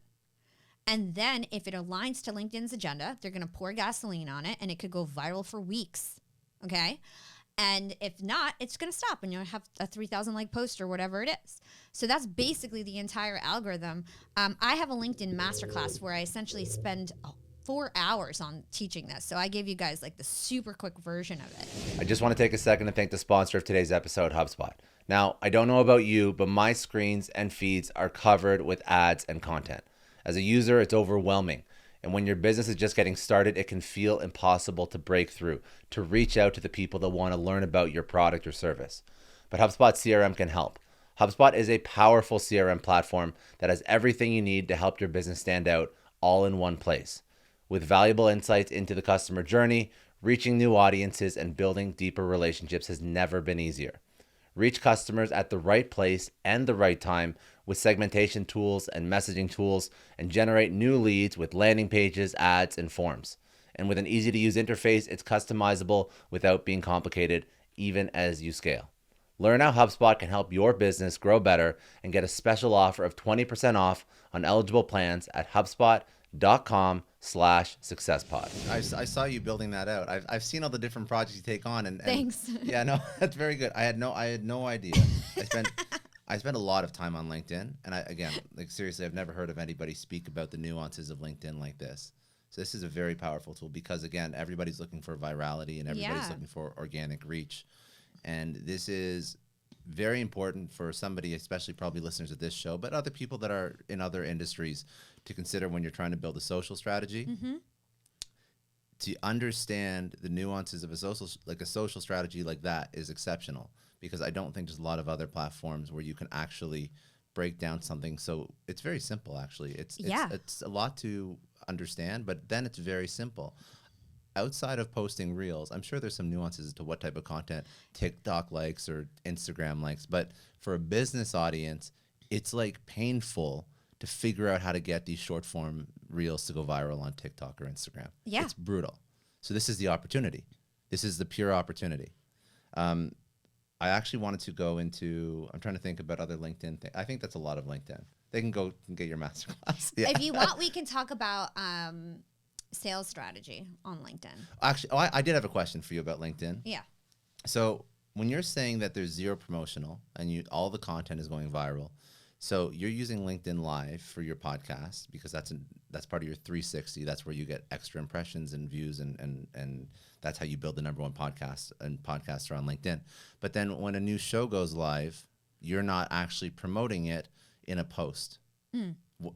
And then if it aligns to LinkedIn's agenda, they're going to pour gasoline on it, and it could go viral for weeks, okay? And if not, it's going to stop, and you'll have a 3,000 like post or whatever it is. So that's basically the entire algorithm. I have a LinkedIn masterclass where I essentially spend 4 hours on teaching this. So I gave you guys like the super quick version of it. I just want to take a second to thank the sponsor of today's episode, HubSpot. Now, I don't know about you, but my screens and feeds are covered with ads and content. As a user, it's overwhelming. And when your business is just getting started, it can feel impossible to break through, to reach out to the people that want to learn about your product or service. But HubSpot CRM can help. HubSpot is a powerful CRM platform that has everything you need to help your business stand out all in one place. With valuable insights into the customer journey, reaching new audiences and building deeper relationships has never been easier. Reach customers at the right place and the right time with segmentation tools and messaging tools, and generate new leads with landing pages, ads, and forms. And with an easy-to-use interface, it's customizable without being complicated. even as you scale. Learn how HubSpot can help your business grow better and get a special offer of 20% off on eligible plans at HubSpot.com/successpod. I saw you building that out. I've seen all the different projects you take on, and Thanks. Yeah, no, that's very good. I had no idea. I spent a lot of time on LinkedIn, and seriously, I've never heard of anybody speak about the nuances of LinkedIn like this. So this is a very powerful tool because, again, everybody's looking for virality and everybody's looking for organic reach. And this is very important for somebody, especially probably listeners of this show, but other people that are in other industries, to consider when you're trying to build a social strategy. Mm-hmm. To understand the nuances of a social strategy like that is exceptional, because I don't think there's a lot of other platforms where you can actually break down something. So it's very simple, actually. It's a lot to understand, but then it's very simple. Outside of posting reels, I'm sure there's some nuances as to what type of content TikTok likes or Instagram likes, but for a business audience, it's like painful to figure out how to get these short form reels to go viral on TikTok or Instagram. Yeah. It's brutal. So this is the opportunity. This is the pure opportunity. I actually wanted to go into, I'm trying to think about other LinkedIn things. I think that's a lot of LinkedIn. They can go and get your masterclass. Yeah. If you want, we can talk about sales strategy on LinkedIn. Actually, I did have a question for you about LinkedIn. Yeah. So when you're saying that there's zero promotional and all the content is going viral, so you're using LinkedIn Live for your podcast because that's part of your 360. That's where you get extra impressions and views, and that's how you build the #1 podcast and podcaster on LinkedIn. But then when a new show goes live, you're not actually promoting it in a post.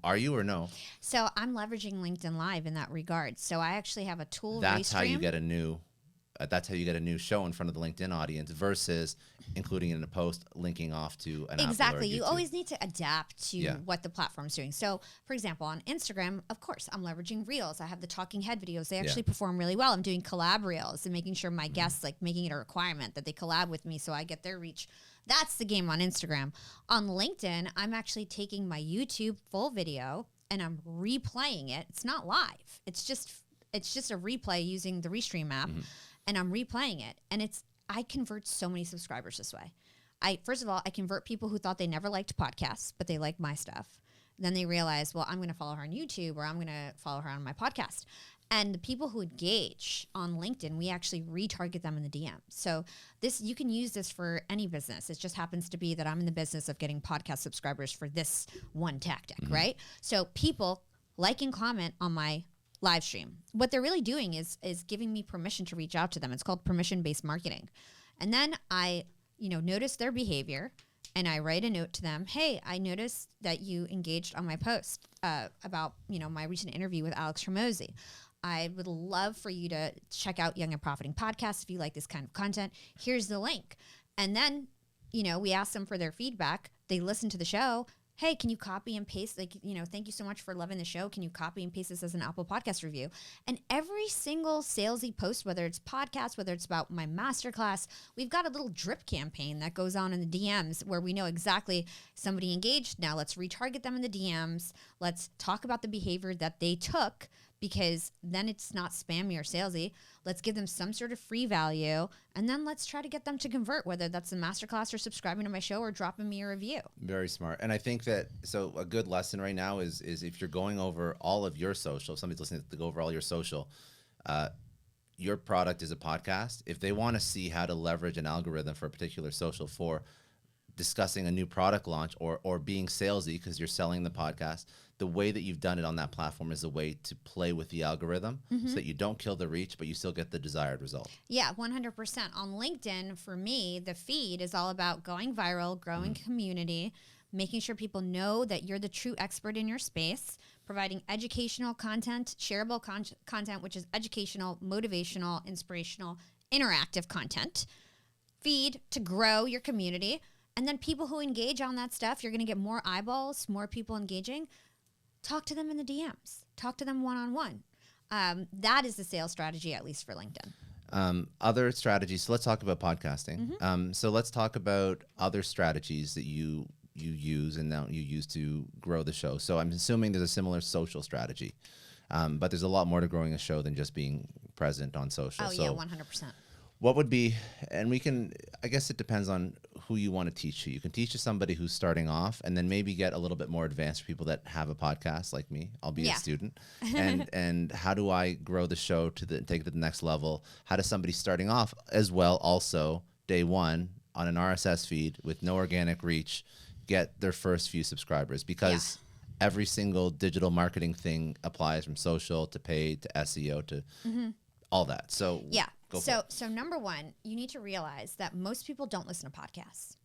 Are you or no? So I'm leveraging LinkedIn Live in that regard. So I actually have a tool. That's how you get a new. That's how you get a new show in front of the LinkedIn audience versus including it in a post, linking off to an exactly. Apple or You always need to adapt to what the platform's doing. So, for example, on Instagram, of course, I'm leveraging Reels. I have the talking head videos. They actually perform really well. I'm doing collab Reels and making sure my guests, making it a requirement that they collab with me so I get their reach. That's the game on Instagram. On LinkedIn, I'm actually taking my YouTube full video and I'm replaying it. It's not live. It's just a replay using the Restream app. And I'm replaying it, and I convert so many subscribers this way. First of all, I convert people who thought they never liked podcasts, but they like my stuff. Then they realize, well, I'm going to follow her on YouTube, or I'm going to follow her on my podcast. And the people who engage on LinkedIn, we actually retarget them in the DM. So you can use this for any business. It just happens to be that I'm in the business of getting podcast subscribers for this one tactic, right? So people like and comment on my live stream. What they're really doing is giving me permission to reach out to them. It's called permission-based marketing. And then I, notice their behavior and I write a note to them. Hey, I noticed that you engaged on my post about, my recent interview with Alex Hormozy. I would love for you to check out Young and Profiting Podcast if you like this kind of content. Here's the link. And then, we ask them for their feedback. They listen to the show. Hey, can you copy and paste? Thank you so much for loving the show. Can you copy and paste this as an Apple Podcast review? And every single salesy post, whether it's podcast, whether it's about my masterclass, we've got a little drip campaign that goes on in the DMs where we know exactly somebody engaged. Now let's retarget them in the DMs. Let's talk about the behavior that they took, because then it's not spammy or salesy. Let's give them some sort of free value, and then let's try to get them to convert, whether that's a masterclass or subscribing to my show or dropping me a review. Very smart. And I think that, so a good lesson right now is if you're going over all of your social, if somebody's listening to go over all your social, your product is a podcast. If they want to see how to leverage an algorithm for a particular social for discussing a new product launch or being salesy because you're selling the podcast, the way that you've done it on that platform is a way to play with the algorithm so that you don't kill the reach, but you still get the desired result. Yeah, 100%. On LinkedIn, for me, the feed is all about going viral, growing community, making sure people know that you're the true expert in your space, providing educational content, shareable content, which is educational, motivational, inspirational, interactive content. Feed to grow your community. And then people who engage on that stuff, you're going to get more eyeballs, more people engaging. Talk to them in the DMs. Talk to them one-on-one. That is the sales strategy, at least for LinkedIn. Other strategies. So let's talk about podcasting. So let's talk about other strategies that you use and now you use to grow the show. So I'm assuming there's a similar social strategy, but there's a lot more to growing a show than just being present on social. Oh, so yeah, 100%. What would be, and we can, I guess it depends on who you want to teach to. You can teach to somebody who's starting off and then maybe get a little bit more advanced for people that have a podcast like me. I'll be a student. And how do I grow the show take it to the next level? How does somebody starting off as well also day one on an RSS feed with no organic reach get their first few subscribers? Because every single digital marketing thing applies, from social to paid to SEO to all that. So So number one, you need to realize that most people don't listen to podcasts,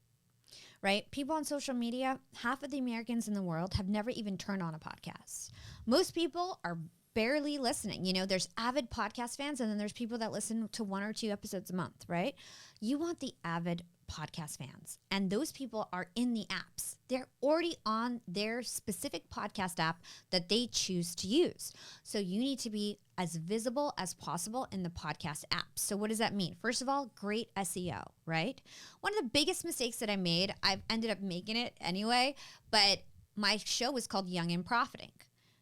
right? People on social media, half of the Americans in the world have never even turned on a podcast. Most people are barely listening. You know, there's avid podcast fans, and then there's people that listen to 1 or 2 episodes a month, right? You want the avid podcast fans, and those people are in the apps. They're already on their specific podcast app that they choose to use. So you need to be as visible as possible in the podcast apps. So what does that mean? First of all, great SEO, right? One of the biggest mistakes that I made, I've ended up making it anyway, but my show was called Young and Profiting.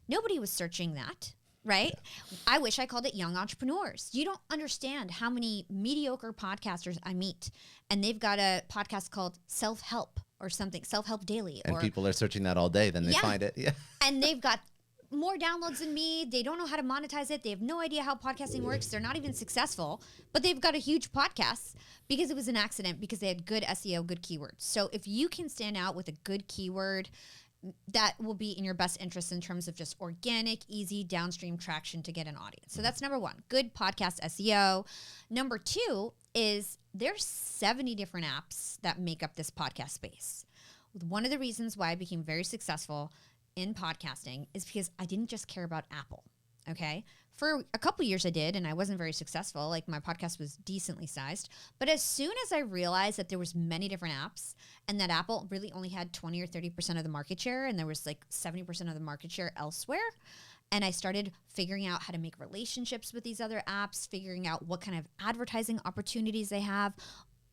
Nobody was searching that. Right? Yeah. I wish I called it Young Entrepreneurs. You don't understand how many mediocre podcasters I meet, and they've got a podcast called Self-Help or something, Self-Help Daily. And people are searching that all day, then they find it. Yeah. And they've got more downloads than me. They don't know how to monetize it. They have no idea how podcasting works. They're not even successful, but they've got a huge podcast because it was an accident, because they had good SEO, good keywords. So if you can stand out with a good keyword, that will be in your best interest in terms of just organic, easy downstream traction to get an audience. So that's number one, good podcast SEO. Number two is there's 70 different apps that make up this podcast space. One of the reasons why I became very successful in podcasting is because I didn't just care about Apple. Okay. For a couple years I did, and I wasn't very successful. Like, my podcast was decently sized. But as soon as I realized that there was many different apps, and that Apple really only had 20 or 30% of the market share, and there was like 70% of the market share elsewhere, and I started figuring out how to make relationships with these other apps, figuring out what kind of advertising opportunities they have.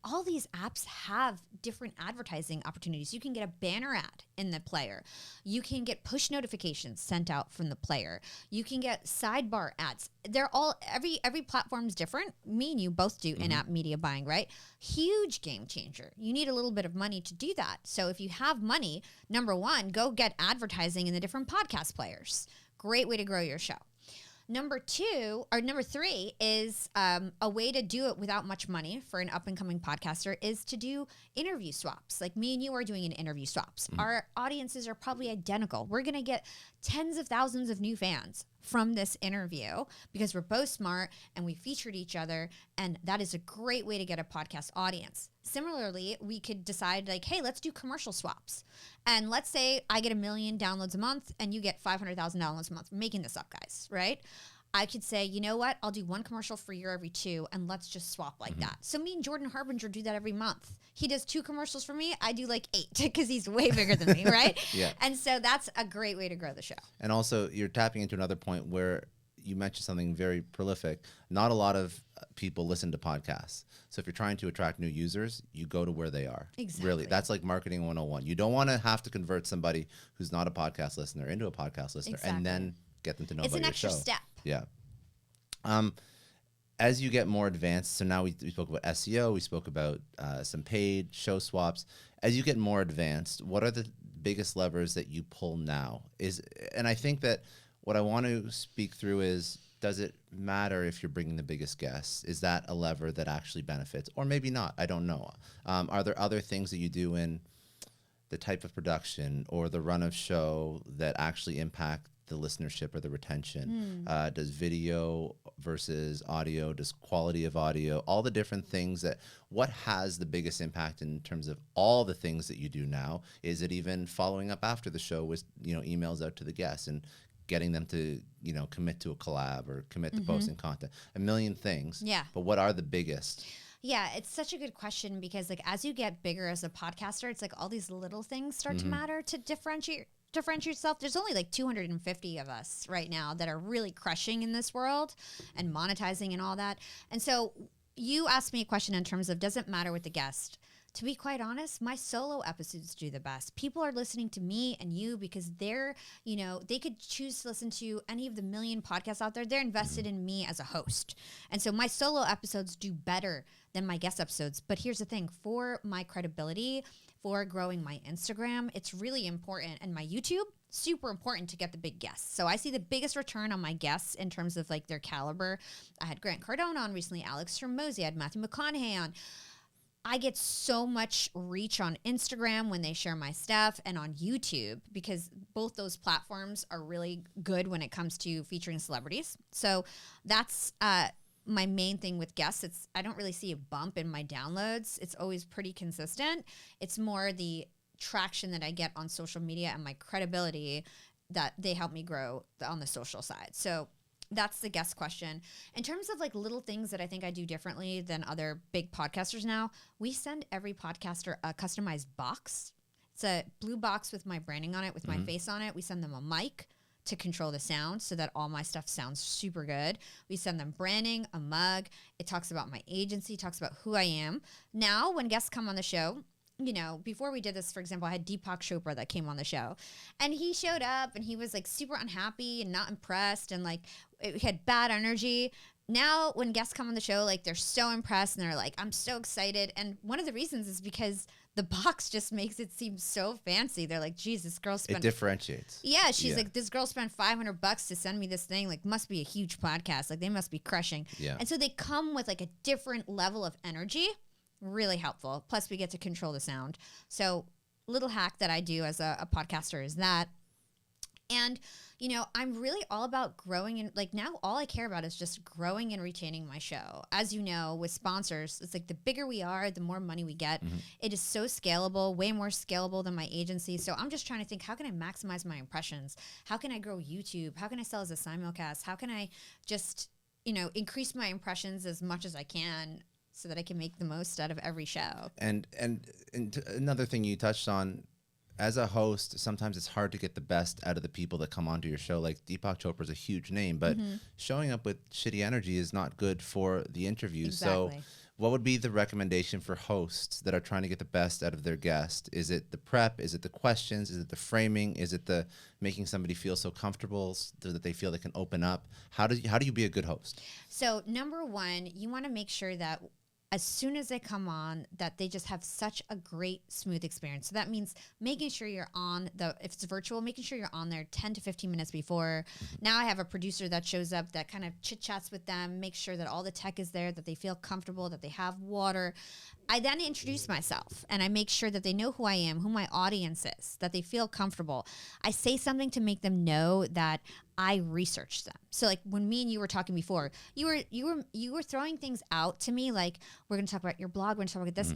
All these apps have different advertising opportunities. You can get a banner ad in the player. You can get push notifications sent out from the player. You can get sidebar ads. They're all, every platform's different. Me and you both do in-app media buying, right? Huge game changer. You need a little bit of money to do that. So if you have money, number one, go get advertising in the different podcast players. Great way to grow your show. Number three is a way to do it without much money for an up-and-coming podcaster is to do interview swaps. Like me and you are doing an interview swaps. Our audiences are probably identical. We're going to get tens of thousands of new fans from this interview because we're both smart and we featured each other, and that is a great way to get a podcast audience. Similarly, we could decide like, hey, let's do commercial swaps. And let's say I get 1 million downloads a month and you get 500,000 downloads a month. I'm making this up, guys, right? I could say, you know what? I'll do 1 commercial for you every 2, and let's just swap like that. So me and Jordan Harbinger do that every month. He does 2 commercials for me. I do like 8 because he's way bigger than me, right? Yeah. And so that's a great way to grow the show. And also, you're tapping into another point where you mentioned something very prolific. Not a lot of people listen to podcasts. So if you're trying to attract new users, you go to where they are. Exactly. Really, that's like marketing 101. You don't want to have to convert somebody who's not a podcast listener into a podcast listener and then get them to know about your show. It's an extra step. Yeah. As you get more advanced, so now we spoke about SEO, we spoke about some paid show swaps. As you get more advanced, what are the biggest levers that you pull now? And I think that what I want to speak through is, does it matter if you're bringing the biggest guests? Is that a lever that actually benefits? Or maybe not, I don't know. Are there other things that you do in the type of production or the run of show that actually impact the listenership or the retention? Does video versus audio, does quality of audio, all the different things what has the biggest impact in terms of all the things that you do now? Is it even following up after the show with, emails out to the guests and getting them to, commit to a collab or commit to posting content? A million things. Yeah. But what are the biggest? Yeah, it's such a good question because as you get bigger as a podcaster, it's all these little things start to matter to differentiate yourself. There's only 250 of us right now that are really crushing in this world and monetizing and all that. And so you asked me a question in terms of, does it matter with the guest? to be quite honest, my solo episodes do the best. People are listening to me and you because they're, they could choose to listen to any of the million podcasts out there. They're invested in me as a host. And so my solo episodes do better than my guest episodes. But here's the thing, for my credibility, for growing my Instagram, it's really important, and my YouTube, super important to get the big guests. So I see the biggest return on my guests in terms of like their caliber. I had Grant Cardone on recently, Alex Hormozi, I had Matthew McConaughey on. I get so much reach on Instagram when they share my stuff, and on YouTube, because both those platforms are really good when it comes to featuring celebrities. So that's my main thing with guests. I don't really see a bump in my downloads. It's always pretty consistent. It's more the traction that I get on social media and my credibility that they help me grow on the social side. So that's the guest question. In terms of like little things that I think I do differently than other big podcasters now, we send every podcaster a customized box. It's a blue box with my branding on it, with my face on it. We send them a mic to control the sound so that all my stuff sounds super good. We send them branding, a mug. It talks about my agency, talks about who I am. Now, when guests come on the show, before we did this, for example, I had Deepak Chopra that came on the show, and he showed up and he was like super unhappy and not impressed, and like he had bad energy. Now, when guests come on the show, like they're so impressed and they're like, I'm so excited. And one of the reasons is because the box just makes it seem so fancy. They're like, geez, this girl spent... It differentiates. Yeah, she's like, this girl spent $500 to send me this thing. Like, must be a huge podcast. Like, they must be crushing. Yeah. And so they come with like a different level of energy. Really helpful. Plus, we get to control the sound. So, little hack that I do as a podcaster is that. And, I'm really all about growing, and like now all I care about is just growing and retaining my show. As you know, with sponsors, it's like the bigger we are, the more money we get. It is so scalable, way more scalable than my agency. So I'm just trying to think, how can I maximize my impressions? How can I grow YouTube? How can I sell as a simulcast? How can I just, increase my impressions as much as I can so that I can make the most out of every show? And another thing you touched on, as a host, sometimes it's hard to get the best out of the people that come onto your show. Like Deepak Chopra is a huge name, but showing up with shitty energy is not good for the interview. Exactly. So what would be the recommendation for hosts that are trying to get the best out of their guest? Is it the prep? Is it the questions? Is it the framing? Is it the making somebody feel so comfortable so that they feel they can open up? How do you be a good host? So number one, you want to make sure that as soon as they come on, that they just have such a great, smooth experience. So that means making sure you're on if it's virtual, making sure you're on there 10 to 15 minutes before. Now I have a producer that shows up that kind of chit chats with them, make sure that all the tech is there, that they feel comfortable, that they have water. I then introduce myself and I make sure that they know who I am, who my audience is, that they feel comfortable. I say something to make them know that I researched them. So like when me and you were talking before, you were throwing things out to me like, we're going to talk about your blog, we're going to talk about this.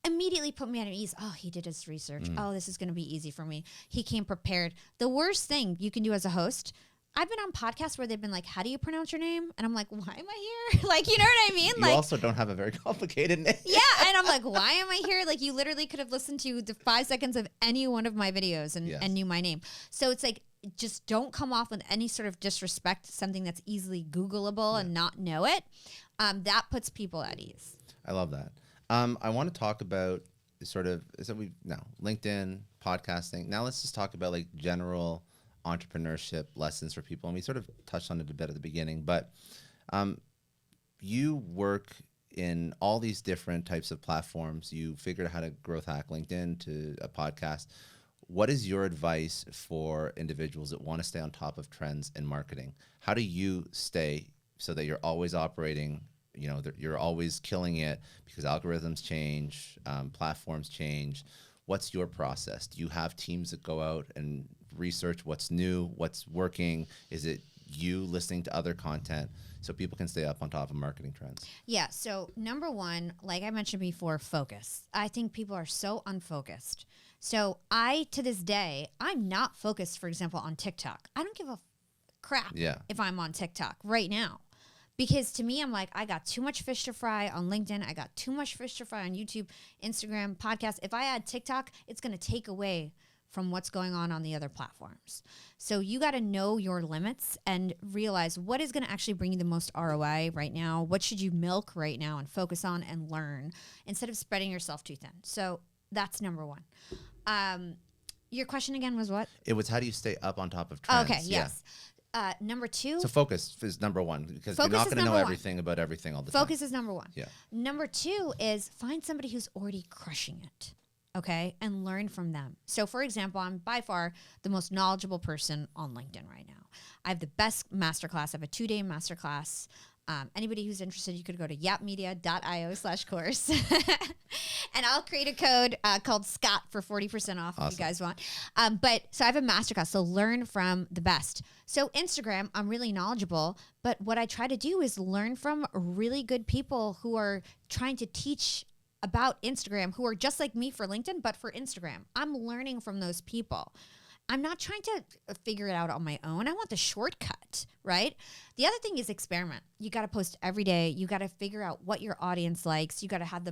Immediately put me at ease. Oh, he did his research. Oh, this is going to be easy for me. He came prepared. The worst thing you can do as a host, I've been on podcasts where they've been like, how do you pronounce your name? And I'm like, why am I here? Like, you know what I mean? You also don't have a very complicated name. Yeah. And I'm like, why am I here? Like, you literally could have listened to the 5 seconds of any one of my videos and knew my name. So it's like, just don't come off with any sort of disrespect, something that's easily Googleable and not know it. That puts people at ease. I love that. I want to talk about LinkedIn, podcasting. Now let's just talk about like general entrepreneurship lessons for people. And we sort of touched on it a bit at the beginning, but you work in all these different types of platforms. You figured out how to growth hack LinkedIn to a podcast. What is your advice for individuals that want to stay on top of trends in marketing? How do you stay so that you're always operating, that you're always killing it because algorithms change, platforms change? What's your process? Do you have teams that go out and research what's new, what's working? Is it you listening to other content so people can stay up on top of marketing trends? Yeah. So number one, like I mentioned before, focus. I think people are so unfocused. So to this day, I'm not focused, for example, on TikTok. I don't give a crap if I'm on TikTok right now. Because to me, I'm like, I got too much fish to fry on LinkedIn. I got too much fish to fry on YouTube, Instagram, podcast. If I add TikTok, it's going to take away from what's going on the other platforms. So you got to know your limits and realize what is going to actually bring you the most ROI right now. What should you milk right now and focus on and learn instead of spreading yourself too thin. So that's number one. Your question again was what? It was, how do you stay up on top of trends? Okay, yes. Number two. So focus is number one, because you're not going to know everything about everything all the time. Focus is number one. Yeah. Number two is find somebody who's already crushing it. Okay, and learn from them. So, for example, I'm by far the most knowledgeable person on LinkedIn right now. I have the best masterclass. I have a 2-day masterclass. Anybody who's interested, you could go to yapmedia.io/course. And I'll create a code called Scott for 40% off if you guys want. So I have a masterclass. So learn from the best. So Instagram, I'm really knowledgeable. But what I try to do is learn from really good people who are trying to teach about Instagram, who are just like me for LinkedIn, but for Instagram. I'm learning from those people. I'm not trying to figure it out on my own. I want the shortcut, right? The other thing is experiment. You got to post every day. You got to figure out what your audience likes. You got to have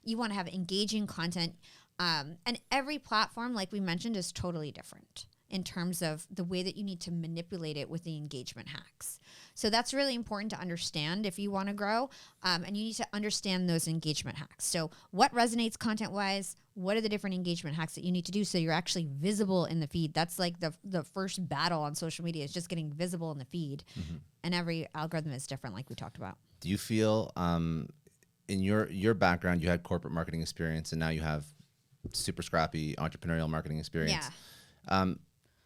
you want to have engaging content. And every platform, like we mentioned, is totally different in terms of the way that you need to manipulate it with the engagement hacks. So that's really important to understand if you want to grow, and you need to understand those engagement hacks. So what resonates content-wise? What are the different engagement hacks that you need to do so you're actually visible in the feed? That's like the first battle on social media, is just getting visible in the feed. Mm-hmm. And every algorithm is different, like we talked about. Do you feel, in your background, you had corporate marketing experience, and now you have super scrappy entrepreneurial marketing experience? Yeah.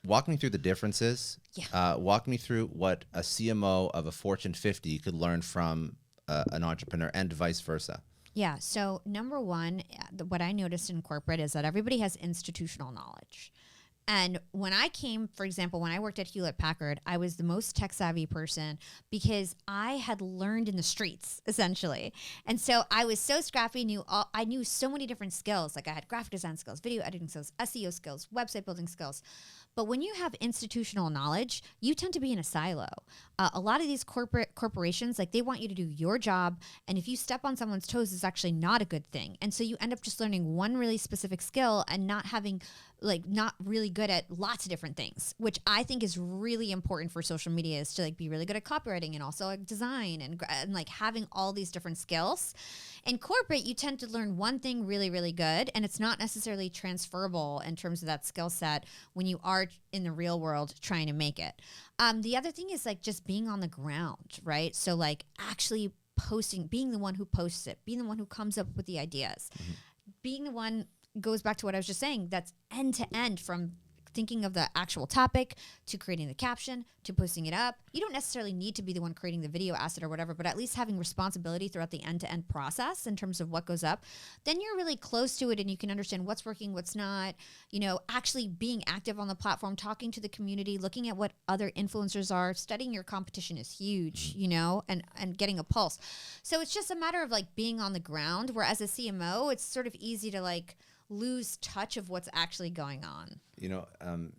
Walk me through the differences. Yeah. Walk me through what a CMO of a Fortune 50 could learn from an entrepreneur, and vice versa. Yeah. So number one, what I noticed in corporate is that everybody has institutional knowledge. And when I came, for example, when I worked at Hewlett Packard, I was the most tech savvy person because I had learned in the streets, essentially. And so I was so scrappy, I knew so many different skills. Like I had graphic design skills, video editing skills, SEO skills, website building skills. But when you have institutional knowledge, you tend to be in a silo. A lot of these corporations, like they want you to do your job. And if you step on someone's toes, it's actually not a good thing. And so you end up just learning one really specific skill and not really good at lots of different things, which I think is really important for social media, is to be really good at copywriting and also design and having all these different skills. In corporate, you tend to learn one thing really, really good, and it's not necessarily transferable in terms of that skill set when you are in the real world trying to make it. The other thing is just being on the ground, right? So actually posting, being the one who posts it, being the one who comes up with the ideas, being the one, goes back to what I was just saying, that's end to end, from thinking of the actual topic to creating the caption to posting it up. You don't necessarily need to be the one creating the video asset or whatever, but at least having responsibility throughout the end-to-end process in terms of what goes up. Then you're really close to it and you can understand what's working, what's not, actually being active on the platform, talking to the community, looking at what other influencers are. Studying your competition is huge, and getting a pulse. So it's just a matter of being on the ground, where as a CMO, it's sort of easy to lose touch of what's actually going on.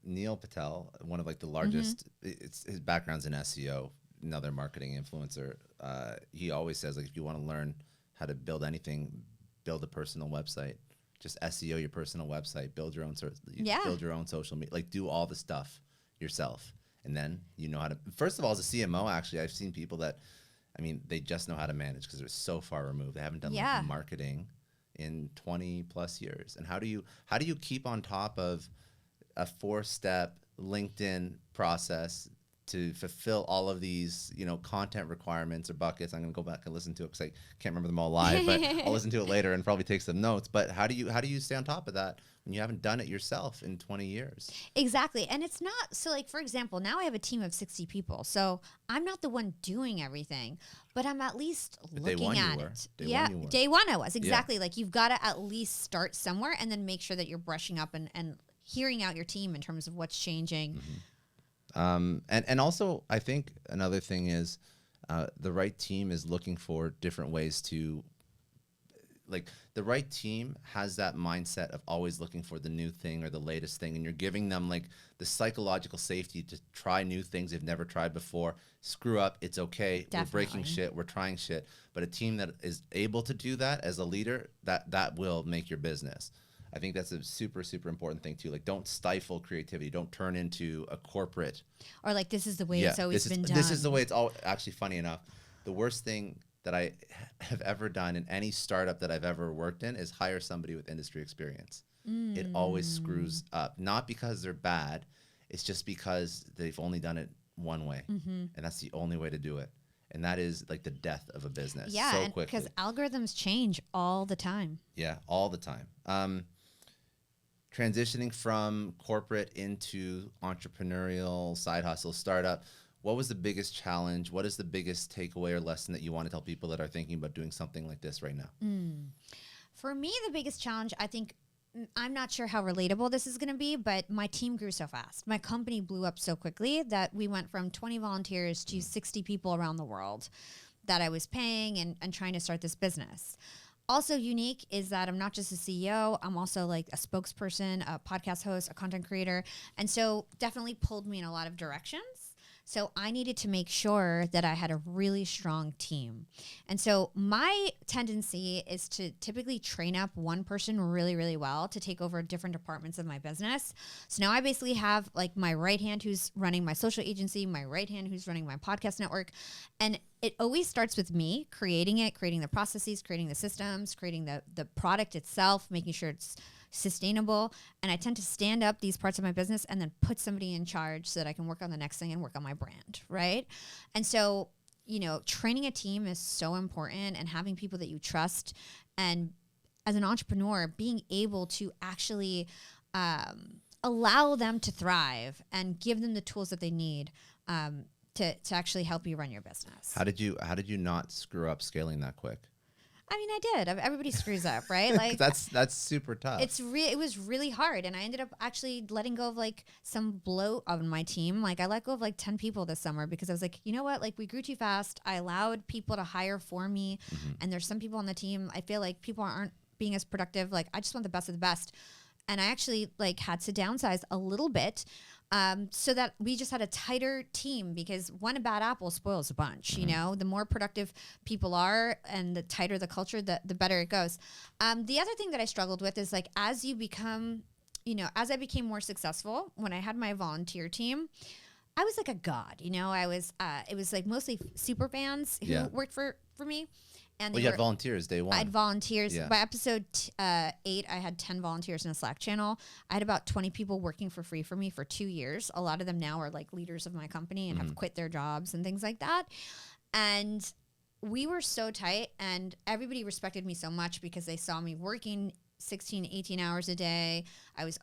Neil Patel, one of the largest, his background's in SEO, another marketing influencer. He always says, if you want to learn how to build anything, build a personal website. Just SEO your personal website, build your own build your own social media, do all the stuff yourself. And then you know how to, first of all, as a CMO, actually, I've seen people that, they just know how to manage because they're so far removed. They haven't done marketing in 20 plus years. And how do you keep on top of a 4-step LinkedIn process to fulfill all of these, content requirements or buckets? I'm going to go back and listen to it because I can't remember them all live, but I'll listen to it later and probably take some notes. But how do you stay on top of that when you haven't done it yourself in 20 years? Exactly. And it's not, so for example, now I have a team of 60 people. So I'm not the one doing everything, but I'm at least looking at it. Day one I was. Exactly. Yeah. You've got to at least start somewhere and then make sure that you're brushing up and hearing out your team in terms of what's changing. And also, I think another thing is the right team is looking for different ways to, the right team has that mindset of always looking for the new thing or the latest thing, and you're giving them the psychological safety to try new things they've never tried before. Screw up, it's okay. Definitely. We're breaking shit, we're trying shit. But a team that is able to do that as a leader, that will make your business. I think that's a super, super important thing too. Like, don't stifle creativity. Don't turn into a corporate. Or like, this is the way it's always been done. This is the way it's all. Actually, funny enough, the worst thing that I have ever done in any startup that I've ever worked in is hire somebody with industry experience. It always screws up. Not because they're bad. It's just because they've only done it one way. And that's the only way to do it. And that is like the death of a business. Yeah, so quickly. Because algorithms change all the time. Yeah, all the time. Transitioning from corporate into entrepreneurial, side hustle, startup, what was the biggest challenge? What is the biggest takeaway or lesson that you want to tell people that are thinking about doing something like this right now? For me, the biggest challenge, I think, I'm not sure how relatable this is going to be, but my team grew so fast. My company blew up so quickly that we went from 20 volunteers to 60 people around the world that I was paying and trying to start this business. Also unique is that I'm not just a CEO, I'm also like a spokesperson, a podcast host, a content creator. And so definitely pulled me in a lot of directions. So I needed to make sure that I had a really strong team. And so my tendency is to typically train up one person really, really well to take over different departments of my business. So now I basically have like my right hand who's running my social agency, my right hand who's running my podcast network. And it always starts with me creating it, creating the processes, creating the systems, creating the product itself, making sure it's sustainable. And I tend to stand up these parts of my business and then put somebody in charge so that I can work on the next thing and work on my brand, right? And so, you know, training a team is so important, and having people that you trust, and as an entrepreneur, being able to actually allow them to thrive and give them the tools that they need to actually help you run your business. How did you not screw up scaling that quick? I mean, I did. Everybody screws up, right? Like that's super tough. It was really hard, and I ended up actually letting go of like some bloat on my team. Like I let go of like 10 people this summer because I was like, you know what? Like we grew too fast. I allowed people to hire for me, and there's some people on the team I feel like people aren't being as productive. Like I just want the best of the best, and I actually like had to downsize a little bit. So that we just had a tighter team, because one bad apple spoils a bunch. You know, the more productive people are and the tighter the culture, the better it goes. The other thing that I struggled with is like, as you become, you know, as I became more successful, when I had my volunteer team, I was like a god, you know, it was like mostly super fans who worked for me. And you had volunteers day one. I had volunteers. Yeah. By episode 8, I had 10 volunteers in a Slack channel. I had about 20 people working for free for me for 2 years. A lot of them now are like leaders of my company and have quit their jobs and things like that. And we were so tight, and everybody respected me so much because they saw me working 16, 18 hours a day. I was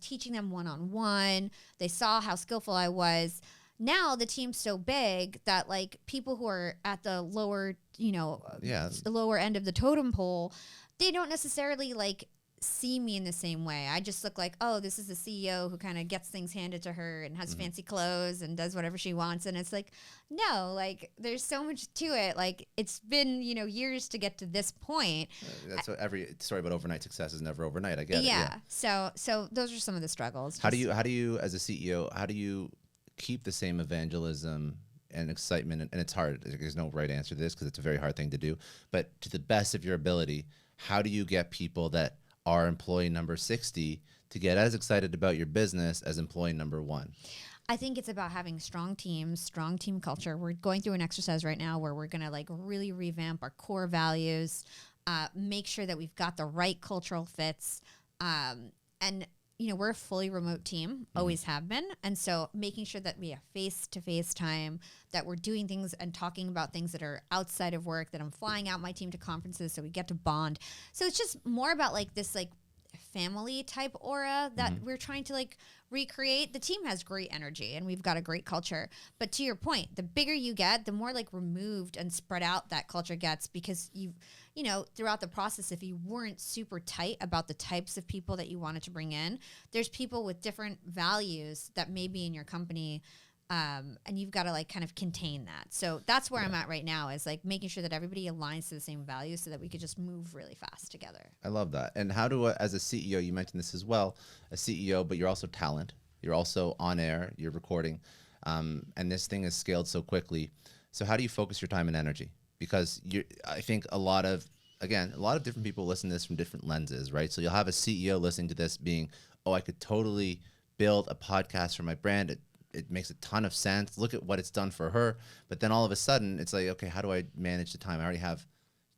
teaching them one-on-one. They saw how skillful I was. Now the team's so big that like people who are at the lower, you know, the lower end of the totem pole, they don't necessarily like see me in the same way. I just look like, oh, this is the CEO who kind of gets things handed to her and has fancy clothes and does whatever she wants. And it's like, no, like there's so much to it. Like it's been, you know, years to get to this point. That's what every story about overnight success is never overnight. I get it. Yeah. So those are some of the struggles. How do you as a CEO, how do you keep the same evangelism and excitement? And it's hard. There's no right answer to this because it's a very hard thing to do. But to the best of your ability, how do you get people that are employee number 60 to get as excited about your business as employee number 1? I think it's about having strong teams, strong team culture. We're going through an exercise right now where we're going to like really revamp our core values, make sure that we've got the right cultural fits, and you know, we're a fully remote team, always have been. And so making sure that we have face-to-face time, that we're doing things and talking about things that are outside of work, that I'm flying out my team to conferences so we get to bond. So it's just more about like this like family type aura that we're trying to like recreate. The team has great energy and we've got a great culture. But to your point, the bigger you get, the more like removed and spread out that culture gets, because you know, throughout the process, if you weren't super tight about the types of people that you wanted to bring in, there's people with different values that may be in your company. And you've got to like kind of contain that. So that's where I'm at right now, is like making sure that everybody aligns to the same values so that we could just move really fast together. I love that. And how do, as a CEO, you mentioned this as well, a CEO, but you're also talent. You're also on air, you're recording, and this thing is scaled so quickly. So how do you focus your time and energy? Because I think a lot of again, a lot of different people listen to this from different lenses, right? So you'll have a CEO listening to this being, oh, I could totally build a podcast for my brand. It makes a ton of sense. Look at what it's done for her. But then all of a sudden it's like, okay, how do I manage the time? I already have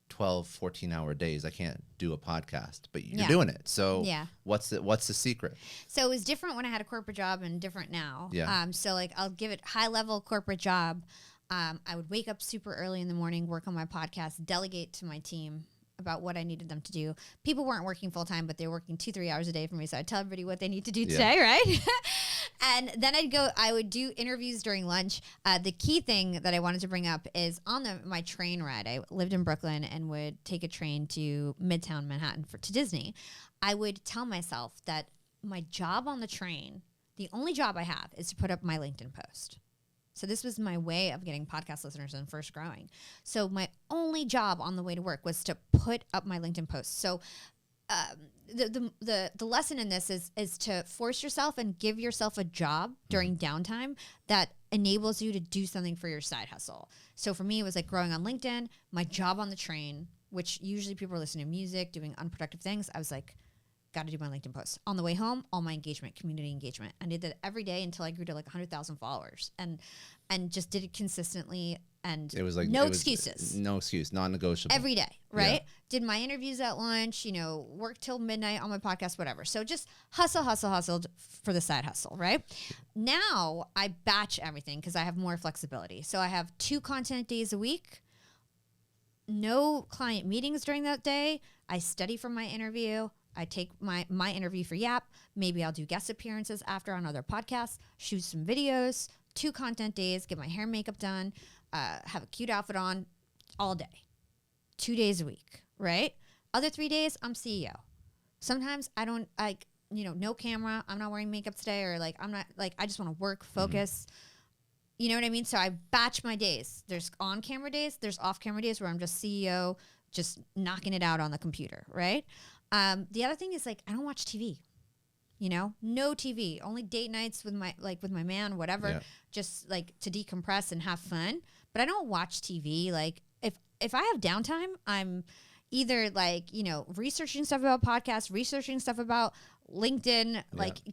12, 14-hour days. I can't do a podcast, but you're doing it. So what's the secret? So it was different when I had a corporate job and different now. Yeah. So like I'll give it high level corporate job. I would wake up super early in the morning, work on my podcast, delegate to my team about what I needed them to do. People weren't working full time, but they were working 2-3 hours a day for me. So I'd tell everybody what they need to do today, right? And then I would do interviews during lunch. The key thing that I wanted to bring up is on my train ride. I lived in Brooklyn and would take a train to Midtown Manhattan to Disney. I would tell myself that my job on the train, the only job I have is to put up my LinkedIn post. So this was my way of getting podcast listeners and first growing. So my only job on the way to work was to put up my LinkedIn posts. So the lesson in this is to force yourself and give yourself a job during downtime that enables you to do something for your side hustle. So for me, it was like growing on LinkedIn, my job on the train, which usually people are listening to music, doing unproductive things. I was like, got to do my LinkedIn posts. On the way home, all my engagement, community engagement. I did that every day until I grew to like 100,000 followers and just did it consistently. And it was like no excuses. No excuse, non-negotiable. Every day, right? Yeah. Did my interviews at lunch, worked till midnight on my podcast, whatever. So just hustled for the side hustle, right? Now I batch everything because I have more flexibility. So I have 2 content days a week, no client meetings during that day. I study for my interview. I take my interview for YAP. Maybe I'll do guest appearances after on other podcasts, shoot some videos, 2 content days, get my hair and makeup done, have a cute outfit on all day, 2 days a week, right? Other 3 days, I'm CEO. Sometimes I don't, no camera. I'm not wearing makeup today, or I'm not, I just want to work, focus. You know what I mean? So I batch my days. There's on-camera days. There's off-camera days where I'm just CEO, just knocking it out on the computer, right? The other thing is I don't watch TV, no TV, only date nights with my man, whatever, just to decompress and have fun. But I don't watch TV. If I have downtime, I'm either researching stuff about podcasts, researching stuff about LinkedIn,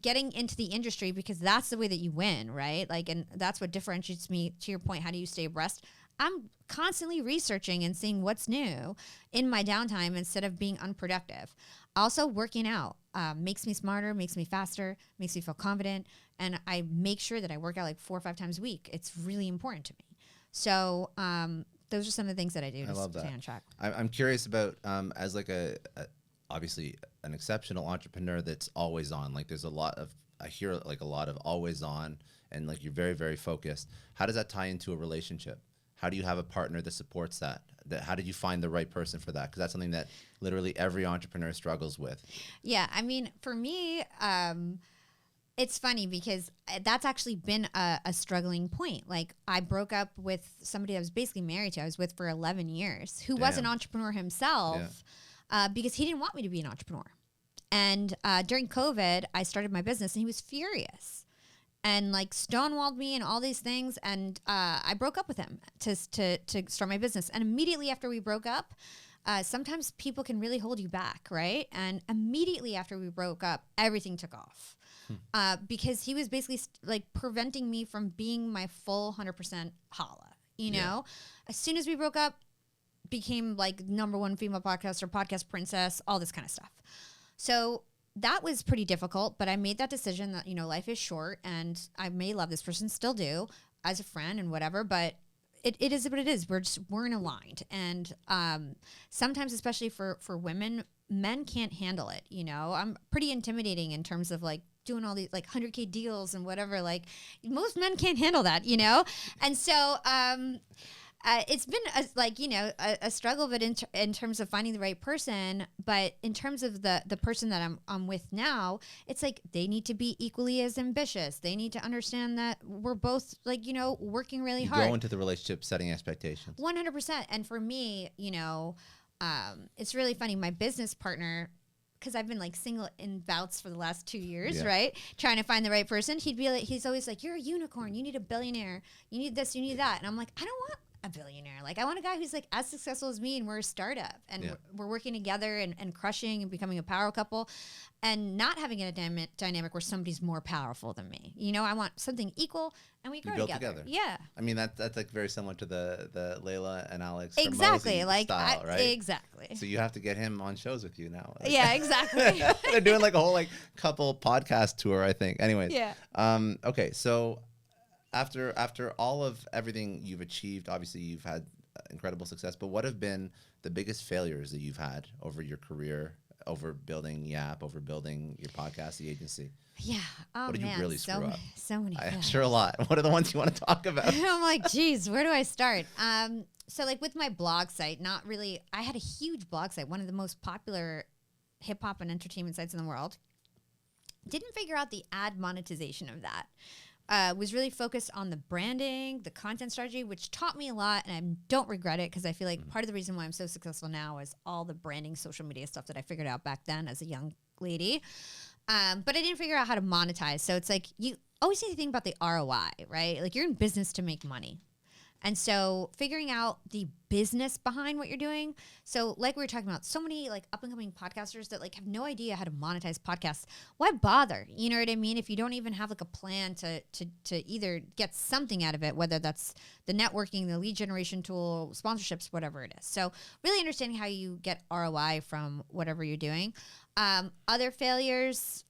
getting into the industry, because that's the way that you win, right? And that's what differentiates me. To your point, how do you stay abreast? I'm constantly researching and seeing what's new in my downtime instead of being unproductive. Also, working out makes me smarter, makes me faster, makes me feel confident. And I make sure that I work out 4 or 5 times a week. It's really important to me. So those are some of the things that I do to stay on track. I'm curious about, as obviously an exceptional entrepreneur that's always on. There's I hear a lot of always on, and you're very, very focused. How does that tie into a relationship? How do you have a partner that supports that? How did you find the right person for that? Because that's something that literally every entrepreneur struggles with. Yeah, I mean, for me, it's funny because that's actually been a struggling point. I broke up with somebody I was basically married to. I was with for 11 years, who was an entrepreneur himself, because he didn't want me to be an entrepreneur. And during COVID, I started my business, and he was furious and stonewalled me and all these things. And I broke up with him to start my business. And immediately after we broke up, sometimes people can really hold you back, right? And immediately after we broke up, everything took off because he was basically preventing me from being my full 100% Hala. As soon as we broke up, became #1 female podcaster, podcast princess, all this kind of stuff. So that was pretty difficult, but I made that decision that, life is short, and I may love this person, still do, as a friend and whatever, but it is what it is. We're aligned. And sometimes, especially for women, men can't handle it. I'm pretty intimidating in terms of doing all these 100K deals and whatever. Most men can't handle that, And so it's been a struggle, but in terms of finding the right person. But in terms of the person that I'm with now, it's they need to be equally as ambitious. They need to understand that we're both working really hard. Go into the relationship setting expectations. 100%. And for me, it's really funny. My business partner, because I've been single in bouts for the last 2 years, right? Trying to find the right person. He's always you're a unicorn. You need a billionaire. You need this, you need that. And I'm I don't want a billionaire. Like I want a guy who's like as successful as me and we're a startup and we're working together and crushing and becoming a power couple and not having a dynamic where somebody's more powerful than me. You know, I want something equal and we grow together. Yeah. I mean, that's like very similar to the Layla and Alex exactly like style, right? Exactly. So you have to get him on shows with you now. Like, yeah, exactly. They're doing like a whole like couple podcast tour, I think. Anyways. Yeah. Okay. So after all of everything you've achieved, obviously you've had incredible success, but what have been the biggest failures that you've had over your career, over building YAP, over building your podcast, the agency? Yeah. Oh, what did you really screw up? So many. I'm sure a lot. What are the ones you want to talk about? I'm like, geez, where do I start? So like with my blog site, not really. I had a huge blog site, one of the most popular hip hop and entertainment sites in the world. Didn't figure out the ad monetization of that. Was really focused on the branding, the content strategy, which taught me a lot, and I don't regret it because I feel like part of the reason why I'm so successful now is all the branding, social media stuff that I figured out back then as a young lady. But I didn't figure out how to monetize. So it's like you always need to think about the ROI, right? Like you're in business to make money. And so figuring out the business behind what you're doing. So like we were talking about, so many like up and coming podcasters that like have no idea how to monetize podcasts. Why bother? You know what I mean? If you don't even have like a plan to either get something out of it, whether that's the networking, the lead generation tool, sponsorships, whatever it is. So really understanding how you get ROI from whatever you're doing. Other failures,